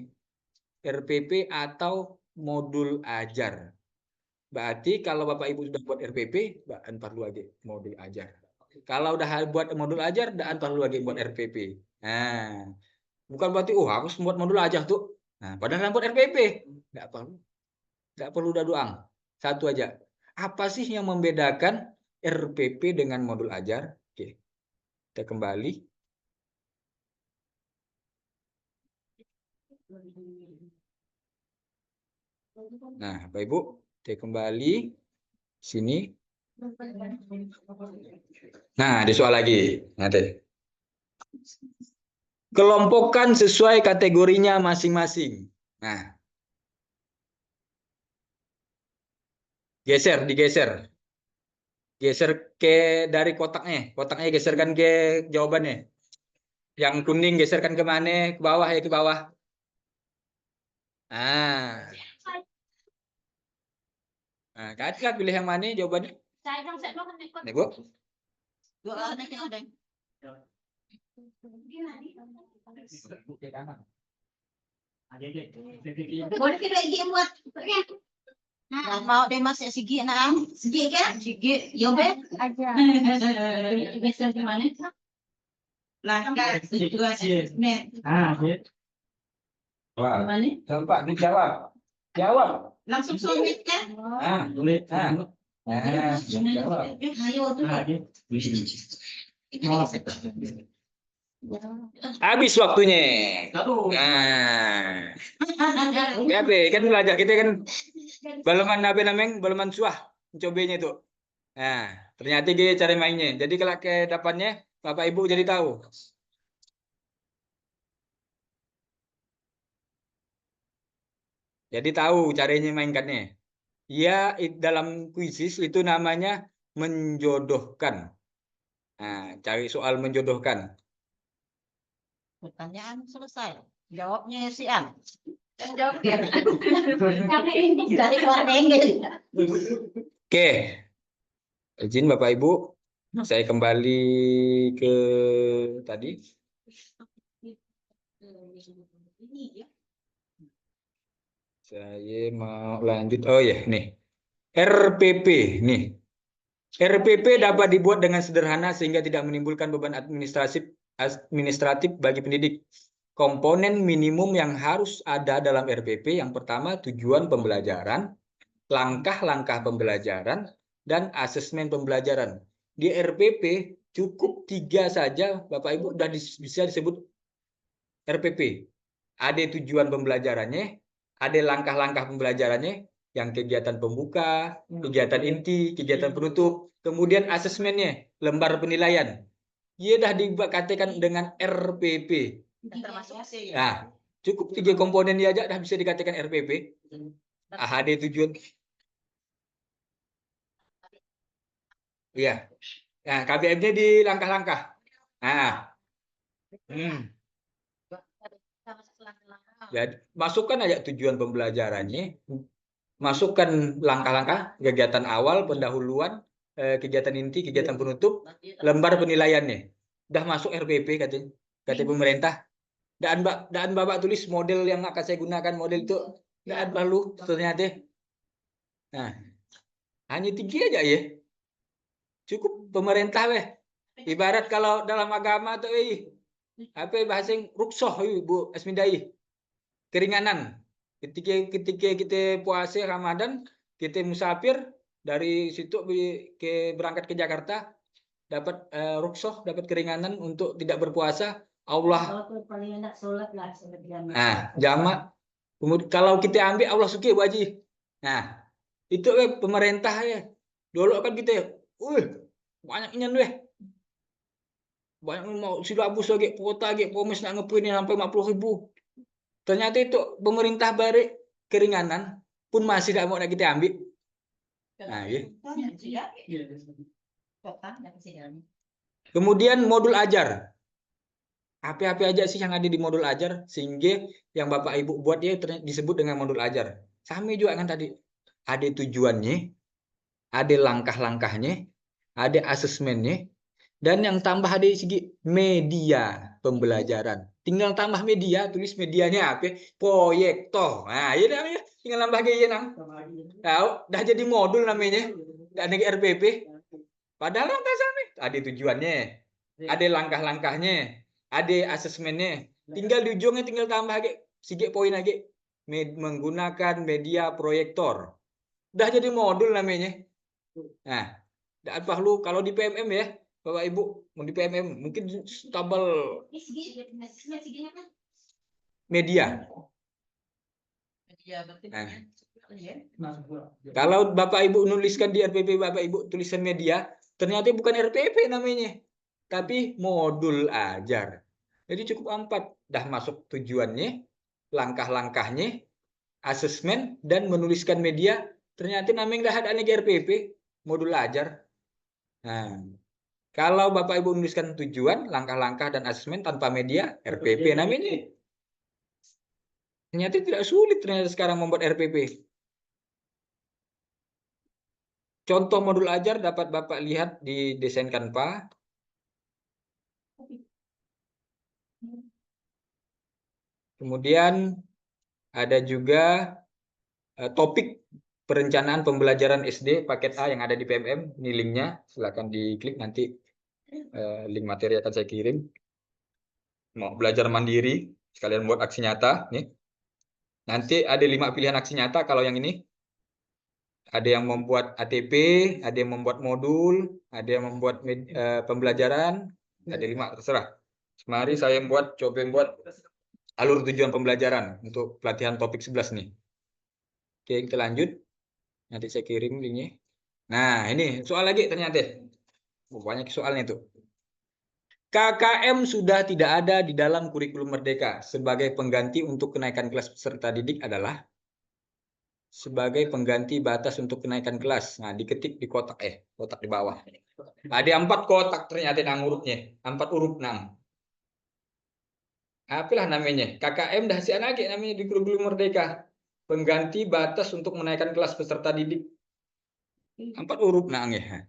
RPP atau modul ajar. Berarti kalau Bapak Ibu sudah buat RPP, tidak perlu lagi modul ajar. Kalau udah buat modul ajar, tidak perlu lagi buat RPP. Nah, bukan berarti harus buat modul ajar tuh. Nah, padahal buat RPP, tidak perlu. Tidak perlu udah doang. Satu aja. Apa sih yang membedakan RPP dengan modul ajar? Oke. Kita kembali. Nah, Bapak Ibu, kita kembali sini. Nah, di soal lagi. Nanti. Kelompokkan sesuai kategorinya masing-masing. Nah, digeser. Geser ke dari kotaknya. Kotaknya geserkan ke jawabannya. Yang kuning geserkan ke mana? Ke bawah ya, ke bawah. Nah, kakak pilih yang mana jawabannya? Nih, Bu. Boleh kita dia buat. Mau deh Mas ya Sigi nah. Segi kan? Sigi, Yobet Aja. bisa di mana? langkah situasi. Ah, ya. Wah, Mana? coba dijawab. Jawab. Langsung sulit kan? Ah, Boleh. ah. Nah, jawab. Ayo tuh. Ah, ya. Habis waktunya. Aduh. Nah, ya kan belajar kita kan balaman apa namanya? Balaman suah mencobanya itu. Nah, ternyata dia cara mainnya. Jadi kalau ke depannya Bapak Ibu jadi tahu. Jadi tahu caranya mainkannya. Ya, dalam kuisis itu namanya menjodohkan. Nah, cari soal menjodohkan. Pertanyaan selesai. Jawabnya si A. Jawab ya. Karena ini dari luar Inggris. Oke. Izin Bapak Ibu, saya kembali ke tadi. Saya mau lanjut. Oh ya, nih. RPP nih. RPP dapat dibuat dengan sederhana sehingga tidak menimbulkan beban administratif bagi pendidik. Komponen minimum yang harus ada dalam RPP yang pertama tujuan pembelajaran, langkah-langkah pembelajaran, dan asesmen pembelajaran. Di RPP cukup 3 saja, Bapak Ibu sudah bisa disebut RPP. Ada tujuan pembelajarannya, ada langkah-langkah pembelajarannya, yang kegiatan pembuka, kegiatan inti, kegiatan penutup, kemudian asesmennya, lembar penilaian. Ia dah dikatakan dengan RPP. Termasuk sih ya. Nah, cukup 3 komponen dia aja dah bisa dikatakan RPP. Ada tujuan. Iya. Nah, KBM-nya di langkah-langkah. Nah, jadi masukkan aja tujuan pembelajarannya, masukkan langkah-langkah, kegiatan awal, pendahuluan, kegiatan inti, kegiatan penutup, lembar penilaiannya. Udah masuk RPP katanya, kata pemerintah. Dan Bapak tulis model yang akan saya gunakan, model itu nggak perlu ternyata. Nah, hanya 3 aja ya. Cukup pemerintah weh. Ibarat kalau dalam agama tuh apa bahasa ruksoh Bu Asmindai. Keringanan. Ketika kita puasa Ramadan, kita musafir dari situ berangkat ke Jakarta, dapat ruksoh, dapat keringanan untuk tidak berpuasa. Allah. Nah, jamak. Kemudian kalau kita ambil Allah suki Bu Haji. Nah, itu pemerintah ya. Dulu kan kita, banyaknya weh. Banyak mau silabus lagi, kuota lagi, promis nak ngeprint sampai 50.000. Ternyata itu pemerintah balik keringanan pun masih tidak mau kita ambil. Nah, ya. Kemudian modul ajar. Apa-apa aja sih yang ada di modul ajar sehingga yang Bapak Ibu buat dia disebut dengan modul ajar. Sama juga kan tadi. Ada tujuannya, ada langkah-langkahnya, ada asesmennya, dan yang tambah ada segi media pembelajaran. Tinggal tambah media, tulis medianya apa? Proyektor. Nah, ini namanya. Tinggal nambah gaya nang. Tahu, dah jadi modul namanya. Dan ada RPP. Padahal nggak sama. Ada tujuannya, ada langkah-langkahnya, ada asesmennya. Tinggal di ujungnya tinggal tambah lagi segi poin lagi. Menggunakan media proyektor. Dah jadi modul namanya. Nah, dan perlu kalau di PMM ya, Bapak Ibu, mau di PMM mungkin tabel media. Nah, kalau Bapak Ibu nuliskan di RPP Bapak Ibu tulisan media, ternyata bukan RPP namanya, tapi modul ajar. Jadi cukup 4, dah masuk tujuannya, langkah-langkahnya, asesmen, dan menuliskan media. Ternyata namanya dah ada RPP, modul ajar. Nah, kalau Bapak Ibu menuliskan tujuan, langkah-langkah, dan asesmen tanpa media, RPP namanya. Ternyata tidak sulit ternyata sekarang membuat RPP. Contoh modul ajar dapat Bapak lihat di desain Canva. Kemudian ada juga topik perencanaan pembelajaran SD paket A yang ada di PMM. Ini linknya, silakan diklik nanti link materi akan saya kirim. Mau belajar mandiri, sekalian buat aksi nyata. Nih. Nanti ada 5 pilihan aksi nyata kalau yang ini. Ada yang membuat ATP, ada yang membuat modul, ada yang membuat pembelajaran, ada 5 terserah. Mari saya coba buat alur tujuan pembelajaran untuk pelatihan topik 11 nih. Oke, kita lanjut. Nanti saya kirim linknya. Nah, ini soal lagi ternyata. Banyak soalnya itu. KKM sudah tidak ada di dalam kurikulum Merdeka. Sebagai pengganti untuk kenaikan kelas peserta didik adalah sebagai pengganti batas untuk kenaikan kelas. Nah, diketik di kotak kotak di bawah. Ada 4 kotak ternyata hurufnya, 4 huruf 6. Apalah namanya? KKM dah sian lagi namanya di kurikulum Merdeka. Pengganti batas untuk menaikkan kelas peserta didik. 4 huruf nang ya.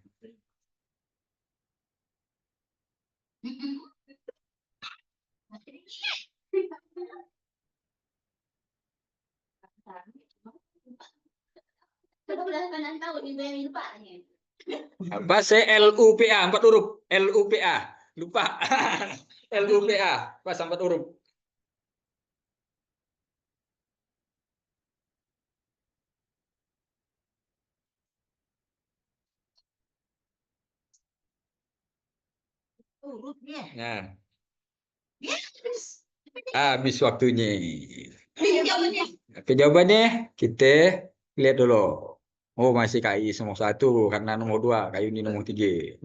Coba berdasarkan tahu di yang lupa. Apa LUPA 4 huruf. LUPA. Lupa. LUPA pas 4 huruf. Urutnya. Nah, Yes. habis waktunya. Jawabannya. Oke, jawabannya kita lihat dulu. Oh, masih KI nomor 1 karena nomor 2, KI ini nomor 3.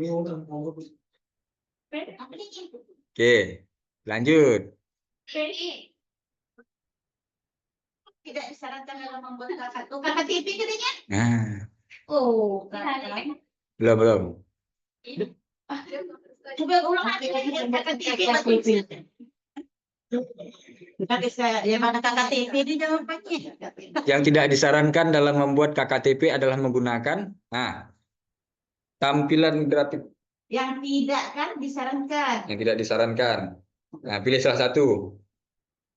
Oke, lanjut. Tidak disarankan dalam membuat KKTP katanya. Nah, Oh, belum. coba ulang lagi KKTP. Yang mana KKTP di jawabannya? Yang tidak disarankan dalam membuat KKTP adalah menggunakan tampilan grafik Yang tidak kan disarankan. yang tidak disarankan. Nah, pilih salah satu.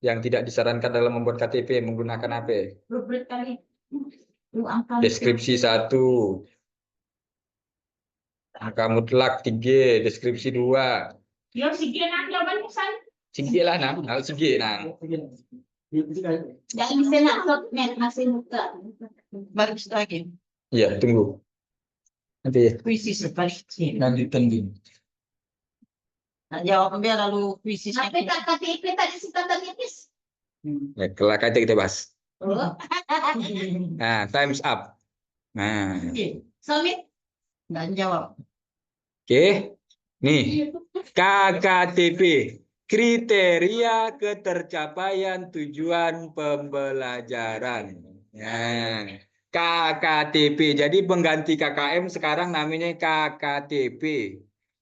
Yang tidak disarankan dalam membuat KTP menggunakan apa? Rubrik kali. Lu angka. Deskripsi 1. Angka mutlak 3, deskripsi 2. Yo, sige na, jawaban mo san. Sige lah, Nang. Hal sige, Nang. Jangan bisa nak net masih muka. Balik lagi. Iya, tunggu. Nanti Kuisis balik. nanti tunggu. Nah, jawabnya lalu kuisis. Tapi KKTP tadi si tanda tipis. Ya, kelak aja kita bahas. Oh. Nah, times up. Nah, Summit. Nggak jawab. oke. Nih, KKTP. Kriteria ketercapaian tujuan pembelajaran. Nah, KKTP. Jadi pengganti KKM sekarang namanya KKTP.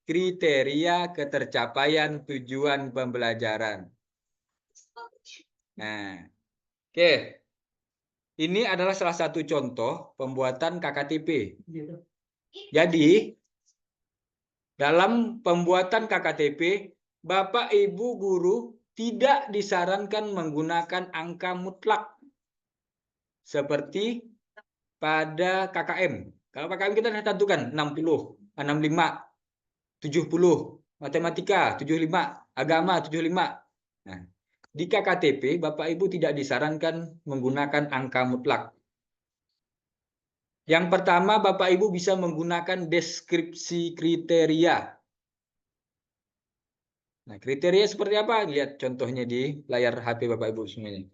Kriteria ketercapaian tujuan pembelajaran. Nah, oke. Ini adalah salah satu contoh pembuatan KKTP. Jadi, dalam pembuatan KKTP, Bapak Ibu guru tidak disarankan menggunakan angka mutlak seperti pada KKM. Kalau KKM kita sudah tentukan 60, 65, 70, matematika 75, agama 75. Nah, di KKTP Bapak Ibu tidak disarankan menggunakan angka mutlak. Yang pertama, Bapak Ibu bisa menggunakan deskripsi kriteria. Nah, kriteria seperti apa? Lihat contohnya di layar HP Bapak Ibu semuanya.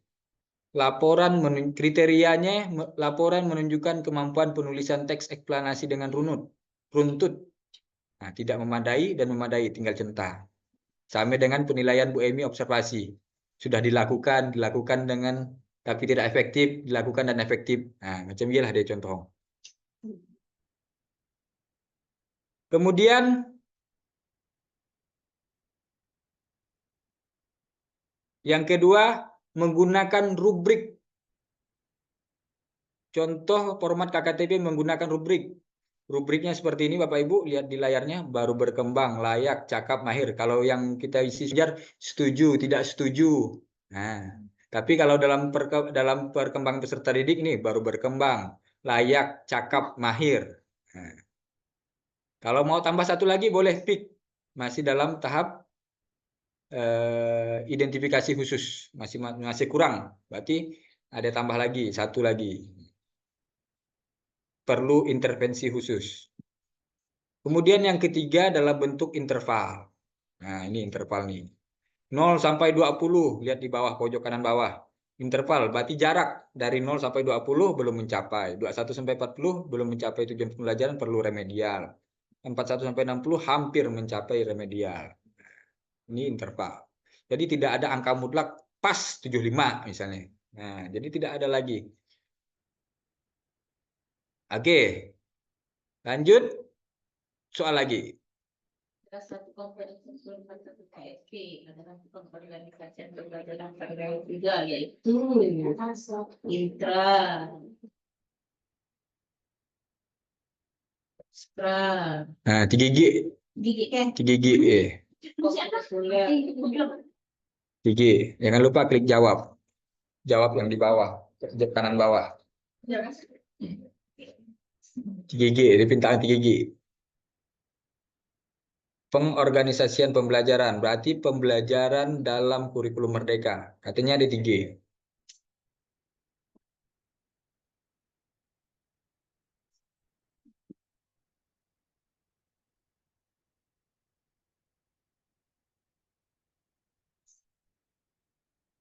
Kriterianya laporan menunjukkan kemampuan penulisan teks eksplanasi dengan runtut. Nah, tidak memadai dan memadai, tinggal centang. Sama dengan penilaian Bu Emi observasi. Sudah dilakukan dengan tapi tidak efektif, dilakukan dan efektif. Nah, macam inilah dia contoh. Kemudian yang kedua, menggunakan rubrik. Contoh format KKTP menggunakan rubrik. Rubriknya seperti ini Bapak Ibu, lihat di layarnya, baru berkembang, layak, cakap, mahir. Kalau yang kita isi setuju, tidak setuju. Nah, tapi kalau dalam perkembangan peserta didik ini baru berkembang, layak, cakap, mahir. Nah, kalau mau tambah satu lagi boleh pick. Masih dalam tahap identifikasi khusus, masih kurang, berarti ada tambah lagi, satu lagi, perlu intervensi khusus. Kemudian yang ketiga adalah bentuk interval. Nah, ini interval nih, 0 sampai 20, lihat di bawah pojok kanan bawah, interval berarti jarak dari 0 sampai 20 belum mencapai, 21 sampai 40 belum mencapai tujuan pembelajaran, perlu remedial, 41 sampai 60 hampir mencapai remedial. Ini interval. Jadi tidak ada angka mutlak pas 75 misalnya. Nah, jadi tidak ada lagi. Oke. Lanjut. Soal lagi. Satu kompetensi satu KSP adalah pengorganisasian pembelajaran pada juga, yaitu intra, ekstra, Nah, 3G. gigi kan, 3G. populer, 3G. Jangan lupa klik jawab. Jawab yang di bawah. kanan bawah. 3G, di pintaan 3G. Pengorganisasian pembelajaran, berarti pembelajaran dalam kurikulum merdeka. Katanya ada 3G.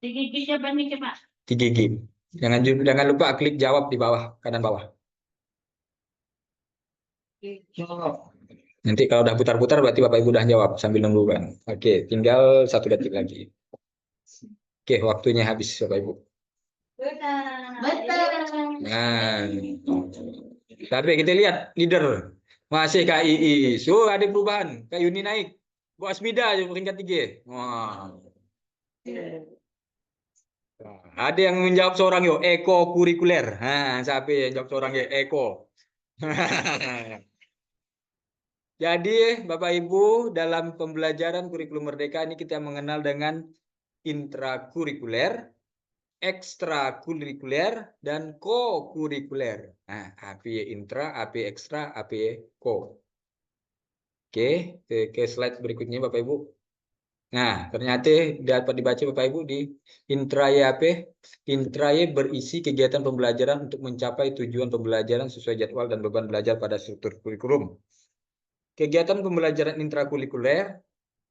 Gigi apa nih coba? 3G. Jangan lupa klik jawab di bawah, kanan bawah. Nanti kalau udah putar-putar berarti Bapak Ibu udah jawab sambil nunggu kan. Oke, tinggal 1 detik lagi. Oke, waktunya habis Bapak Ibu. Betul. Nah, tapi kita lihat leader masih KII. So ada perubahan. Kak Yuni naik. Bu Asmida peringkat 3. Wah. Ada yang menjawab seorang yo, eko kurikuler. Nah, siapa yang jawab seorang ya, eko. Jadi, Bapak Ibu, dalam pembelajaran kurikulum merdeka ini kita mengenal dengan intrakurikuler, ekstrakurikuler, dan kokurikuler. Nah, API intra, API ekstra, API ko. Oke, ke slide berikutnya Bapak Ibu. Nah, ternyata dapat dibaca Bapak Ibu di intraye apa? Intraye berisi kegiatan pembelajaran untuk mencapai tujuan pembelajaran sesuai jadwal dan beban belajar pada struktur kurikulum. Kegiatan pembelajaran intrakurikuler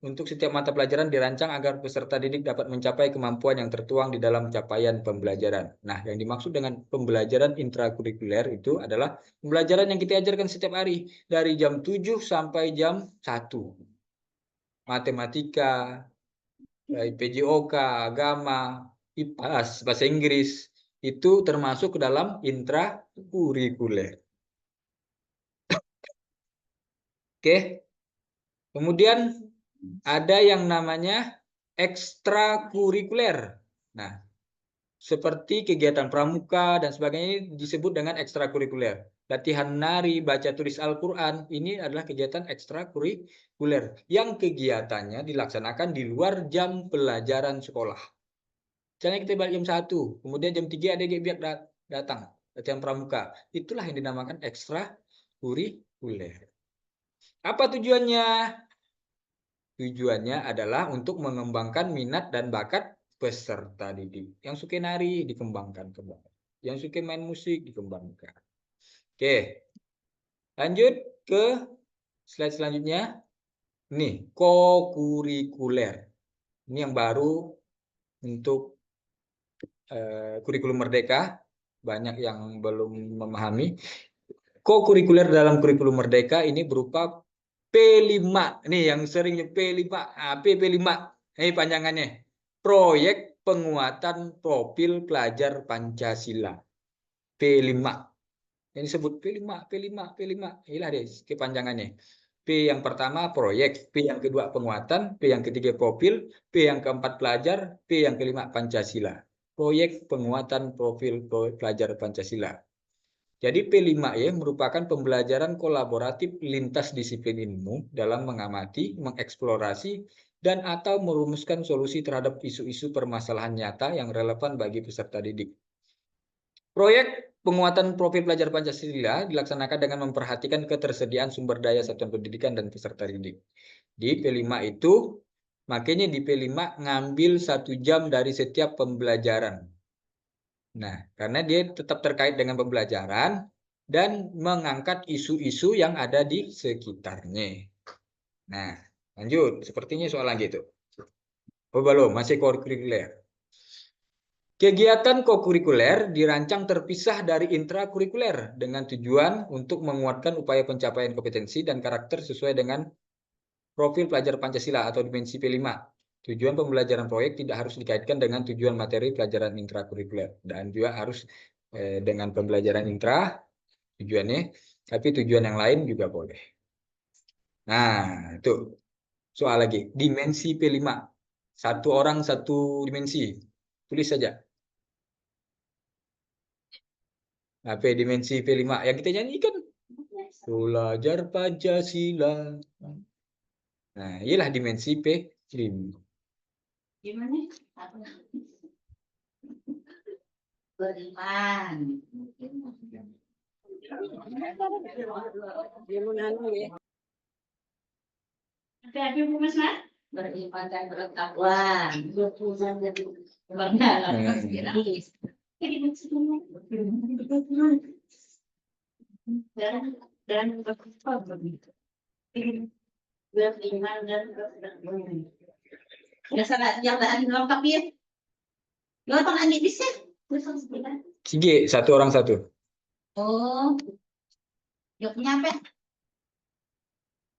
untuk setiap mata pelajaran dirancang agar peserta didik dapat mencapai kemampuan yang tertuang di dalam capaian pembelajaran. Nah, yang dimaksud dengan pembelajaran intrakurikuler itu adalah pembelajaran yang kita ajarkan setiap hari dari jam 7 sampai jam 1. Matematika, PJOK, agama, IPAS, bahasa Inggris, itu termasuk ke dalam intrakurikuler. Oke. Kemudian ada yang namanya ekstrakurikuler. Nah, seperti kegiatan pramuka dan sebagainya ini disebut dengan ekstrakurikuler. Latihan nari, baca tulis Al-Quran, ini adalah kegiatan ekstrakurikuler yang kegiatannya dilaksanakan di luar jam pelajaran sekolah. Misalnya kita balik jam 1, kemudian jam 3 ada biar datang, latihan pramuka. Itulah yang dinamakan ekstrakurikuler. Apa tujuannya? Tujuannya adalah untuk mengembangkan minat dan bakat peserta didik. Yang suka nari dikembangkan. Yang suka main musik dikembangkan. Oke, lanjut ke slide selanjutnya. Nih, kokurikuler. Ini yang baru untuk kurikulum merdeka. Banyak yang belum memahami. Kokurikuler dalam kurikulum merdeka ini berupa P5. Nih yang seringnya P5. P5. Ini panjangannya. Proyek penguatan profil pelajar Pancasila. P5. Yang disebut P5, P5, P5. Inilah deh kepanjangannya. P yang pertama proyek, P yang kedua penguatan, P yang ketiga profil, P yang keempat pelajar, P yang kelima Pancasila. Proyek penguatan profil pelajar Pancasila. Jadi P5E merupakan pembelajaran kolaboratif lintas disiplin ilmu dalam mengamati, mengeksplorasi, dan atau merumuskan solusi terhadap isu-isu permasalahan nyata yang relevan bagi peserta didik. Proyek penguatan profil pelajar Pancasila dilaksanakan dengan memperhatikan ketersediaan sumber daya satuan pendidikan dan peserta didik. Di P5 itu, makanya di P5 ngambil 1 jam dari setiap pembelajaran. Nah, karena dia tetap terkait dengan pembelajaran dan mengangkat isu-isu yang ada di sekitarnya. Nah, lanjut. Sepertinya soalan gitu. Oh, belum. Masih kokurikuler. Kegiatan kokurikuler dirancang terpisah dari intrakurikuler dengan tujuan untuk menguatkan upaya pencapaian kompetensi dan karakter sesuai dengan profil pelajar Pancasila atau dimensi P5. Tujuan pembelajaran proyek tidak harus dikaitkan dengan tujuan materi pelajaran intrakurikuler dan juga harus dengan pembelajaran intra tujuannya, tapi tujuan yang lain juga boleh. Nah, itu soal lagi dimensi P5. 1 orang 1 dimensi. Tulis saja. Apa dimensi P5 yang kita nyanyikan? Belajar Pancasila. Nah, inilah dimensi P5. Gimana? beriman. Hati-hati Bu Mas. Beriman dan bertakwa. Bernalar kritis. Dan beriman dan bertakwa. Ya sangat yang bahan lengkap ya. Gampang ambil bisa. Sige, satu orang satu. Oh, jawabnya apa?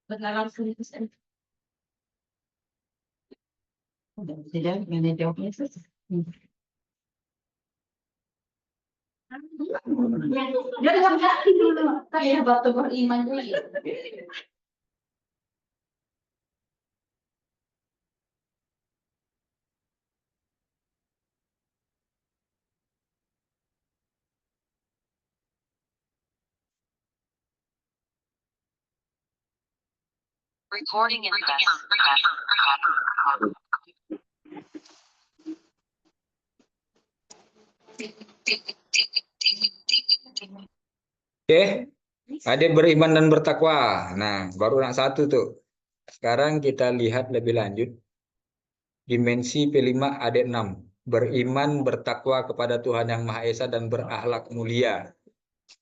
Bernalar kritis. Tidak, mana jawabnya sih? Jadi enggak dulu. Kayak batu beriman dulu. Recording in progress. Oke, adik beriman dan bertakwa. Nah, baru yang satu tuh. Sekarang kita lihat lebih lanjut. Dimensi P5 adik 6. Beriman, bertakwa kepada Tuhan Yang Maha Esa dan berakhlak mulia.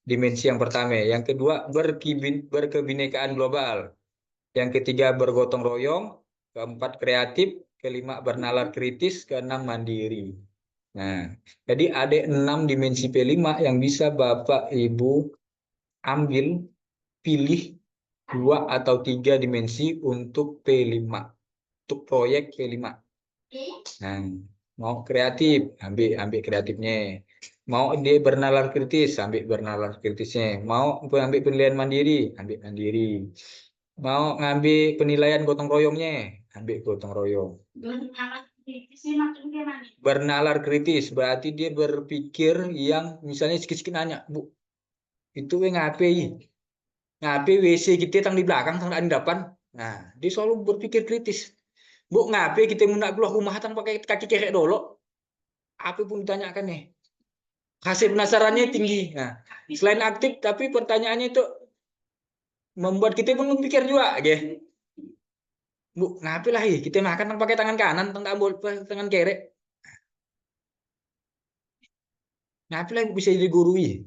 Dimensi yang pertama. Yang kedua, berkebinekaan global. Yang ketiga, bergotong royong. Keempat, kreatif. Kelima, bernalar kritis. Keenam, mandiri. Nah, jadi ada 6 dimensi P5 yang bisa Bapak Ibu ambil, pilih 2 atau 3 dimensi untuk P5. Untuk proyek P5. Nah, mau kreatif, ambil kreatifnya. Mau dia bernalar kritis, ambil bernalar kritisnya. Mau ambil penilaian mandiri, ambil mandiri. Mau ngambil penilaian gotong royongnya, ambil gotong royong. Bernalar kritis berarti dia berpikir yang misalnya sikit-sikit nanya, Bu, itu ngapain? Ngapain WC kita tang di belakang, tang di depan? Nah, dia selalu berpikir kritis. Bu, ngapain kita mau keluar rumah tang pakai kaki kerek dulu? Apapun ditanyakan nih. Hasil penasarannya tinggi. Nah, selain aktif, tapi pertanyaannya itu membuat kita pun berpikir juga, gitu. Bu, ngapain lah kita makan pakai tangan kanan, tangan kerek. Ngapain lah bisa digurui?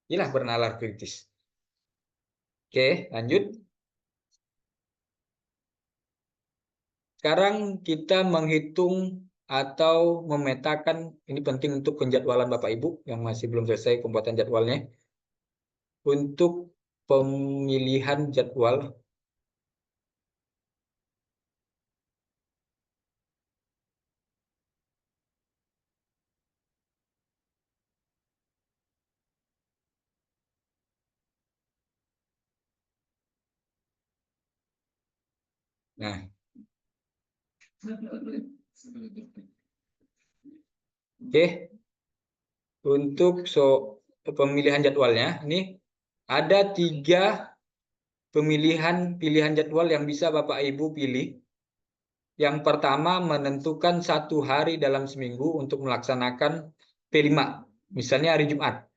Inilah bernalar kritis. Oke, lanjut. Sekarang kita menghitung atau memetakan, ini penting untuk penjadwalan Bapak Ibu yang masih belum selesai pembuatan jadwalnya. Untuk pemilihan jadwal. Nah, oke. Untuk pemilihan jadwalnya, ini ada 3 pilihan jadwal yang bisa Bapak Ibu pilih. Yang pertama, menentukan 1 hari dalam seminggu untuk melaksanakan P5. Misalnya hari Jumat.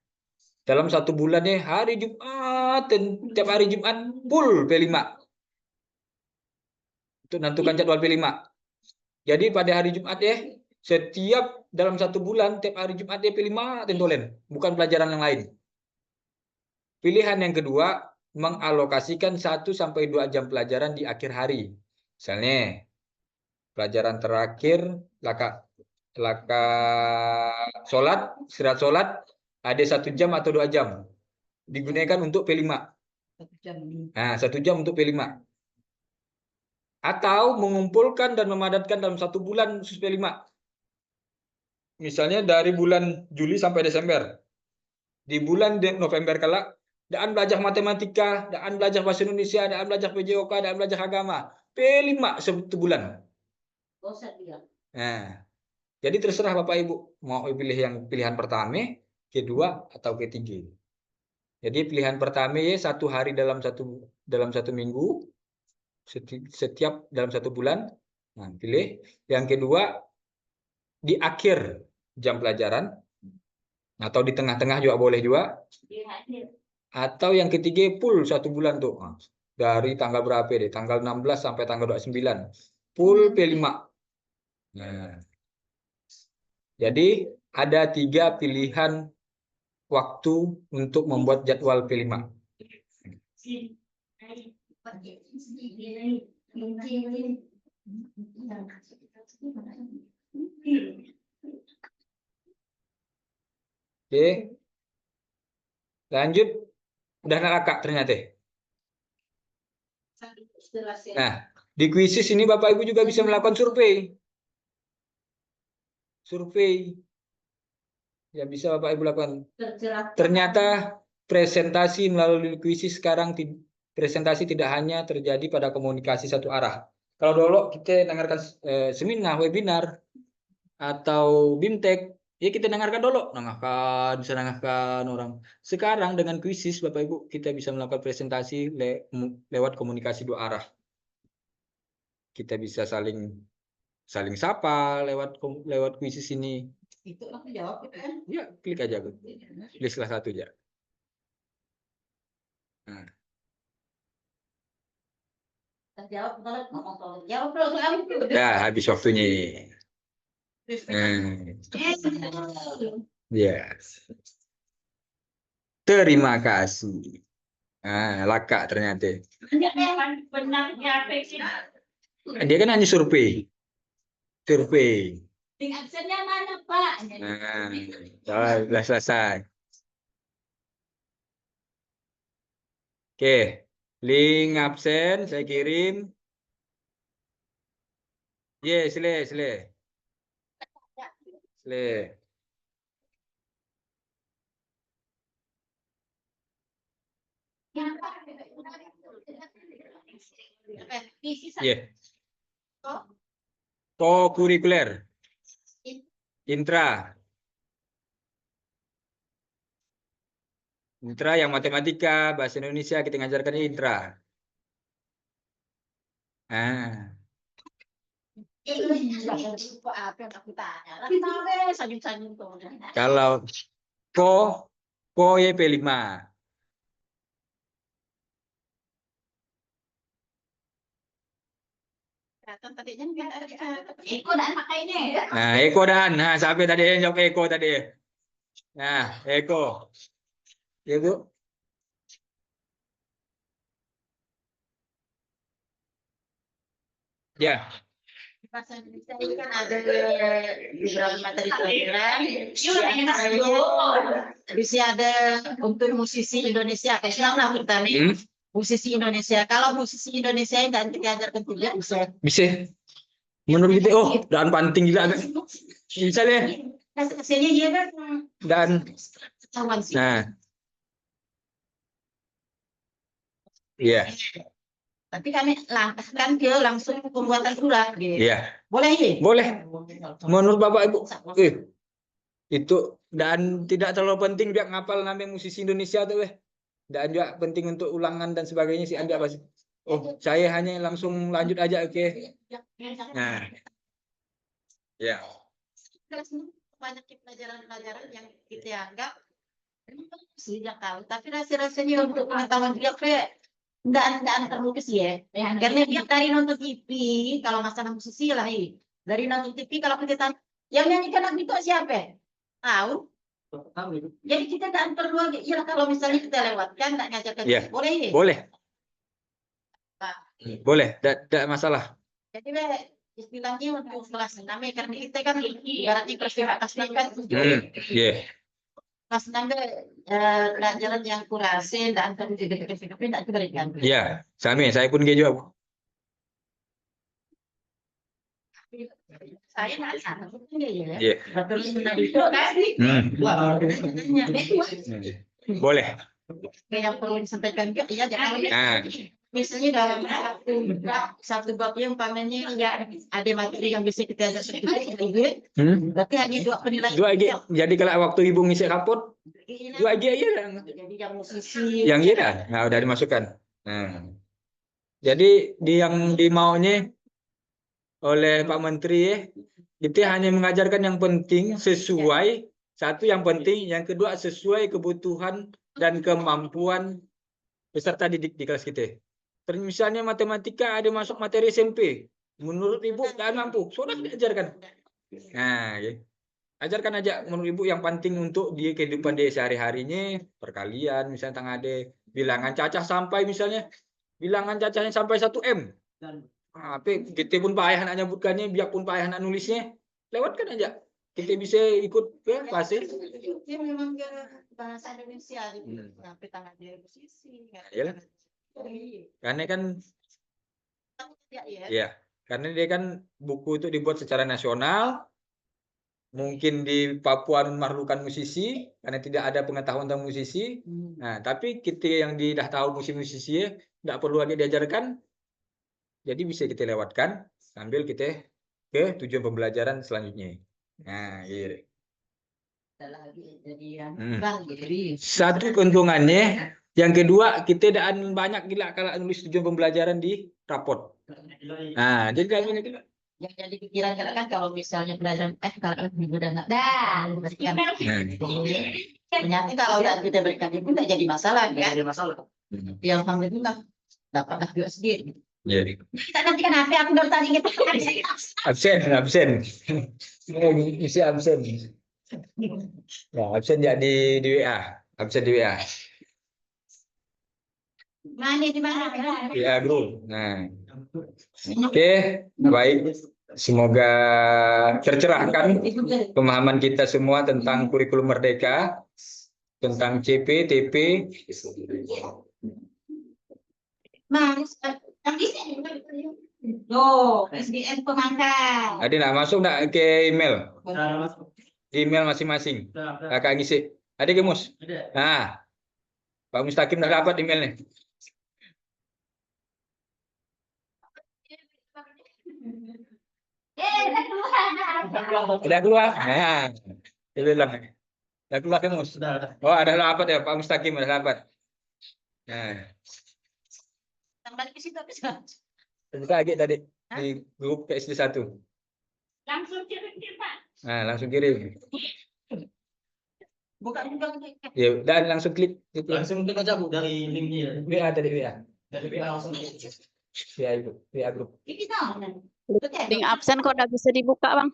Dalam 1 bulannya hari Jumat, tiap hari Jumat full P5. Untuk menentukan jadwal P5. Jadi pada hari Jumat ya, setiap dalam 1 bulan, tiap hari Jumat dia P5 tentulen, bukan pelajaran yang lain. Pilihan yang kedua, mengalokasikan 1-2 jam pelajaran di akhir hari. Misalnya, pelajaran terakhir, laka sholat, istirahat sholat, ada 1 jam atau 2 jam. Digunakan untuk P5. Nah, 1 jam untuk P5. Atau mengumpulkan dan memadatkan dalam 1 bulan khusus P5. Misalnya dari bulan Juli sampai Desember. Di bulan November kala, daan belajar matematika, daan belajar bahasa Indonesia, daan belajar PJOK, daan belajar agama. P5 1 bulan. Nah, jadi terserah Bapak Ibu mau pilih yang pilihan pertama, kedua atau ketiga. Jadi pilihan pertama ya 1 hari dalam satu minggu, setiap dalam 1 bulan. Nah, pilih. Yang kedua di akhir jam pelajaran. Atau di tengah-tengah juga boleh juga. Atau yang ketiga full 1 bulan tuh. Nah, dari tanggal berapa deh? Tanggal 16 sampai tanggal 29. Full P5. Nah, jadi ada 3 pilihan waktu untuk membuat jadwal P5. Oke. Lanjut. Udah nakak ternyata. Nah, di kuisis ini Bapak Ibu juga bisa melakukan survei. Survei. Ya bisa Bapak Ibu lakukan. Ternyata presentasi melalui kuisis sekarang presentasi tidak hanya terjadi pada komunikasi satu arah. Kalau dulu kita dengarkan seminar, webinar, atau BIMTEK, ya kita dengarkan dulu, bisa dengarkan orang. Sekarang dengan kuisis Bapak Ibu kita bisa melakukan presentasi lewat komunikasi 2 arah. Kita bisa saling sapa lewat kuisis ini. Itu aku jawab itu kan. Ya, klik aja. Klik salah satu aja. Nah. Jawab kalau ngomong soal jawab kalau soal itu. Ya, habis waktunya. Yes. Terima kasih. Nah, laka ternyata. Dia kan hanya survei. Survei. Link absennya mana, Pak? Nah, sudah selesai. Oke, link absen saya kirim. Yes, sile. Yeah. Co-kurikuler. Intra yang matematika, bahasa Indonesia kita ngajarkan intra. Ah. Kalau ko YP5. Eko dan pakai ini. Nah, Eko dan. Nah, sampai tadi yang jawab Eko tadi. Nah, Eko. Ya, Bu. Ya. Bahasa Indonesia ini kan ada beberapa materi pelajaran. Bisa ada untuk musisi Indonesia. Kayak sekarang lah pertama. Musisi Indonesia. Kalau musisi Indonesia yang nggak diajarkan juga bisa. Bisa. Menurut kita, dan panting gila. Bisa deh. Hasilnya dia kan. Dan. Nah. Iya. Tapi kami langkahkan ke langsung pembuatan surat. Gitu. Iya. Boleh ya? Boleh. Menurut Bapak Ibu. Itu dan tidak terlalu penting dia ngapal nama musisi Indonesia tuh, Dan juga penting untuk ulangan dan sebagainya sih Anda pasti. Oh, saya hanya langsung lanjut aja, oke. Nah. Ya. Banyak pelajaran-pelajaran yang kita anggap sejak tahu, tapi rasanya untuk pengetahuan dia enggak terlukis ya. Karena dia dari nonton TV, kalau masalah musisi lah dari nonton TV kalau kita yang nyanyikan lagu itu siapa? Tahu? Jadi kita tidak perlu ya kalau misalnya kita lewatkan tidak ngajarkan boleh ya? Boleh. Boleh, tidak masalah. Jadi istilahnya untuk kelas 6 karena kita kan ibaratnya kelas kan. Kelas 6 pelajaran yang kurasi dan perlu tapi tidak diberikan. Iya, saya pun gitu juga. Saya nggak sana ya. Iya. Boleh. Yang perlu disampaikan juga ya jangan misalnya dalam satu bab yang umpamanya ada materi yang bisa kita berarti hanya 2 penilaian. 2 G. Jadi kalau waktu Ibu ngisi rapot 2 G aja. Jadi yang musisi. Yang iya, nah udah dimasukkan. Nah. Jadi yang dimaunya oleh Pak Menteri itu hanya mengajarkan yang penting sesuai Satu yang penting, yang kedua sesuai kebutuhan dan kemampuan peserta didik di kelas kita. Misalnya matematika ada masuk materi SMP, menurut ibu tidak mampu, sudah diajarkan. Nah, ya. Ajarkan aja menurut ibu yang penting untuk dia kehidupan dia sehari-harinya, perkalian misalnya tentang ada bilangan cacah sampai misalnya bilangan cacahnya sampai 1M. Tapi kita pun payah nak nyebutkannya, biarpun payah nak nulisnya, lewatkan aja. Kita bisa ikut ya pasti. Dia memang bahasa Indonesia sampai tangan dia posisi. Iyalah. Karena kan ya, karena dia kan buku itu dibuat secara nasional. Mungkin di Papua memerlukan musisi karena tidak ada pengetahuan tentang musisi. Nah, tapi kita yang dah tahu musisi-musisi tidak perlu lagi diajarkan. Jadi bisa kita lewatkan sambil kita ke tujuan pembelajaran selanjutnya. Nah, gitu. Satu keuntungannya, yang kedua kita tidak banyak gila kalau nulis tujuan pembelajaran di raport. Nah, jadi kalau ini Yang jadi pikiran kan kalau misalnya belajar kalau udah nggak ternyata kalau udah kita berikan itu nggak jadi masalah kan? Jadi masalah. Yang alhamdulillah dapat juga sendiri. Jadi. Nanti kenapa aku dari tadi gitu? Absen. Isi absen. Nah, absen jadi di WA. Absen di WA. Mana di mana? WA group. Nah. Oke, baik. Semoga tercerahkan pemahaman kita semua tentang kurikulum merdeka, tentang CP, TP. Mas, Loh, SDN pemangkat. Ada nak masuk nak ke email? Di email masing-masing. Kakak ngisi. Ada ke Mus? Nah, Pak Mustaqim dah dapat emailnya. Udah keluar. Nah, dia bilang. Udah keluar ke Mus? Oh, ada dapat ya Pak Mustaqim ada dapat. Nah. Tambah ke situ bisa. Buka lagi tadi di grup PSD 1. Langsung kirim, Pak. Nah, langsung kirim. Buka juga. Ya, dan langsung klik. Langsung klik aja Bu dari linknya. WA tadi WA. Dari WA langsung. WA grup. Ini tahu. Link absen kok udah bisa dibuka, Bang?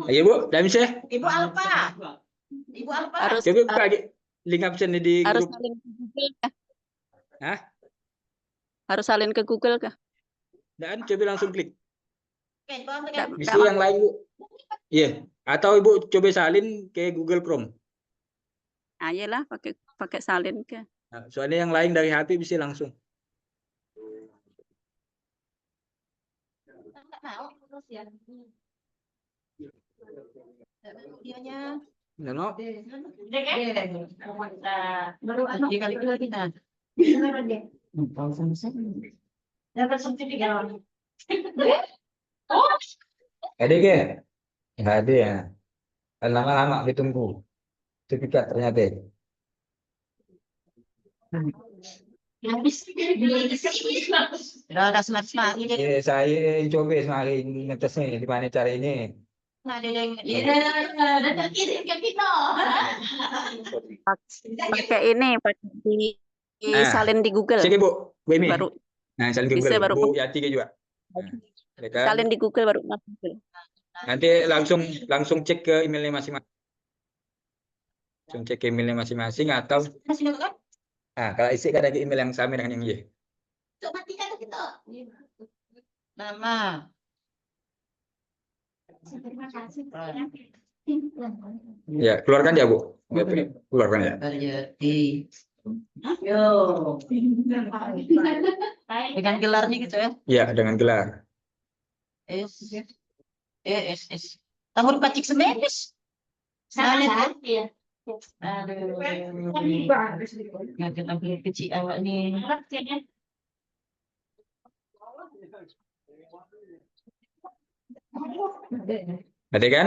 Ayo Bu, dah bisa. Ibu Alfa. Ibu Alfa. Harus Coba buka lagi link absen di harus grup. salin ke Google kah? Hah? Harus salin ke Google kah? Dan coba langsung klik. Nggak- Bisa nggak yang lain Bu. Iya, atau Ibu coba salin ke Google Chrome. Ah, iyalah pakai salin ke. Nah, soalnya yang lain dari HP bisa langsung. Nggak mau terus ya. Dianya. Nggak mau? Baru anak kali kita. Dapat sertifikat. Ada ke? Nggak ada ya. Lama-lama ditunggu. Sertifikat ternyata. Habis Udah ada smart ini. Saya coba semakin ngetesnya gimana cara ini. Ada yang datang kirim ke kita. Pakai ini, pakai Ah. salin di Google. Sini Bu, Bu Emi. Baru Nah, salin ke bisa, Google. baru Bu Yati juga. Nah, ya kan? salin di Google baru masuk Google. Nanti langsung cek ke emailnya masing-masing. Langsung cek ke emailnya masing-masing atau kalau isi kan ada email yang sama dengan yang Y. Coba matikan kita. nama. Terima kasih. Ya, keluarkan ya Bu. Keluarkan ya. Yo. Dengan gelarnya gitu ya. Ya, dengan gelar. S. Tahun pacik semenis. Salah. Iya. Aduh. Nggak ambil kecil awak nih. Ada kan?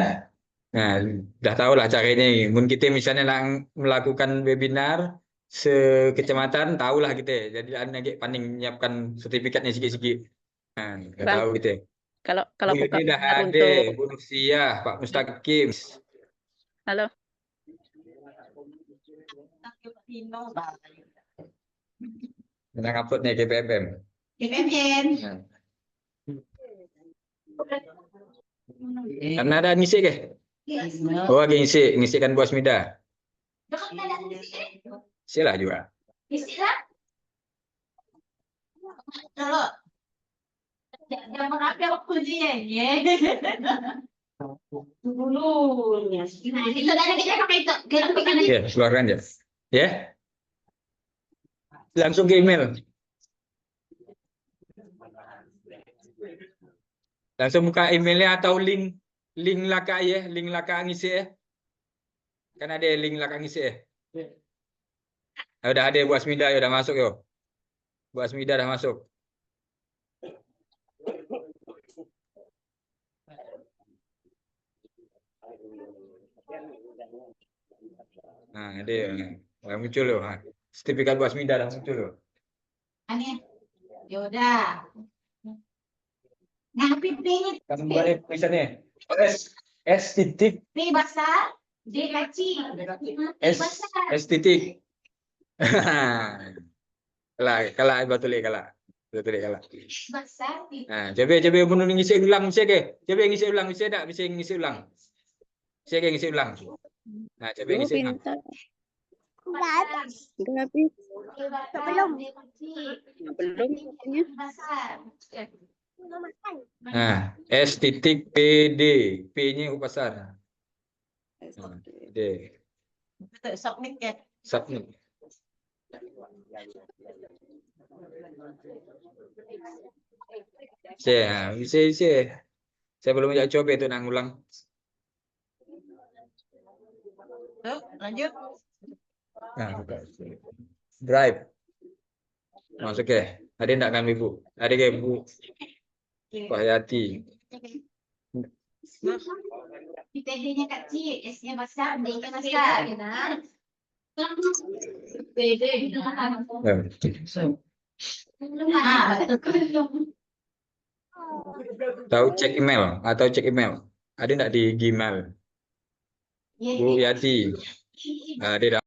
Nah, udah tahu lah caranya. Mungkin kita misalnya melakukan webinar sekecamatan, tahulah kita. Jadi lagi panding menyiapkan sertifikatnya sikit-sikit. Nah, udah Bang, tahu kita. Kalau Bu buka Yuni udah webinar ada, Bu Nursia, Pak Mustaqim. halo, Yang upload nih GPMM. GPMN. Nah. Karena ada ngisi ke? Oh, lagi ngisikan Bu Asmida. Silah juga. Kalau jangan mengambil waktu dia, ya. Dulu. Nah, itu dari kita pakai itu. Kita pakai itu. Ya, keluarkan ya. Ya. Langsung ke email. Langsung buka emailnya atau link laka ya, link laka ngisi ya. Kan ada link laka ngisi ya. Udah ada Bu Asmida ya, udah masuk yo. Bu Asmida udah masuk. Nah, ada udah muncul loh. Sertifikat Bu Asmida udah muncul loh. Aneh. Yaudah. Nah, pipi Kamu boleh tulisannya. S titik P besar, D kecil. S titik. Kalah betul kalah. Betul kalah. Besar, Nah, coba bunuh ngisi ulang bisa ke? Coba ngisi ulang bisa tak? Bisa ngisi ulang. Bisa ke ngisi ulang. Nah, coba Oh, ngisi ulang. pintar. besar. Enggak bisa. Belum. Belum punya. Besar. Nah, S titik PD. P-nya huruf besar. Nah, D. Submit ya. Submit. Bisa. Saya belum coba itu nang ulang. Tuh, lanjut. Nah, buka. Drive. Masuk ya. Ada enggak kan Ibu? Ada ke Ibu Wahyati. PD-nya kecil, S-nya besar, D-nya besar. PD. Tahu cek email atau cek email. Ada enggak di Gmail? Bu Yati. Ada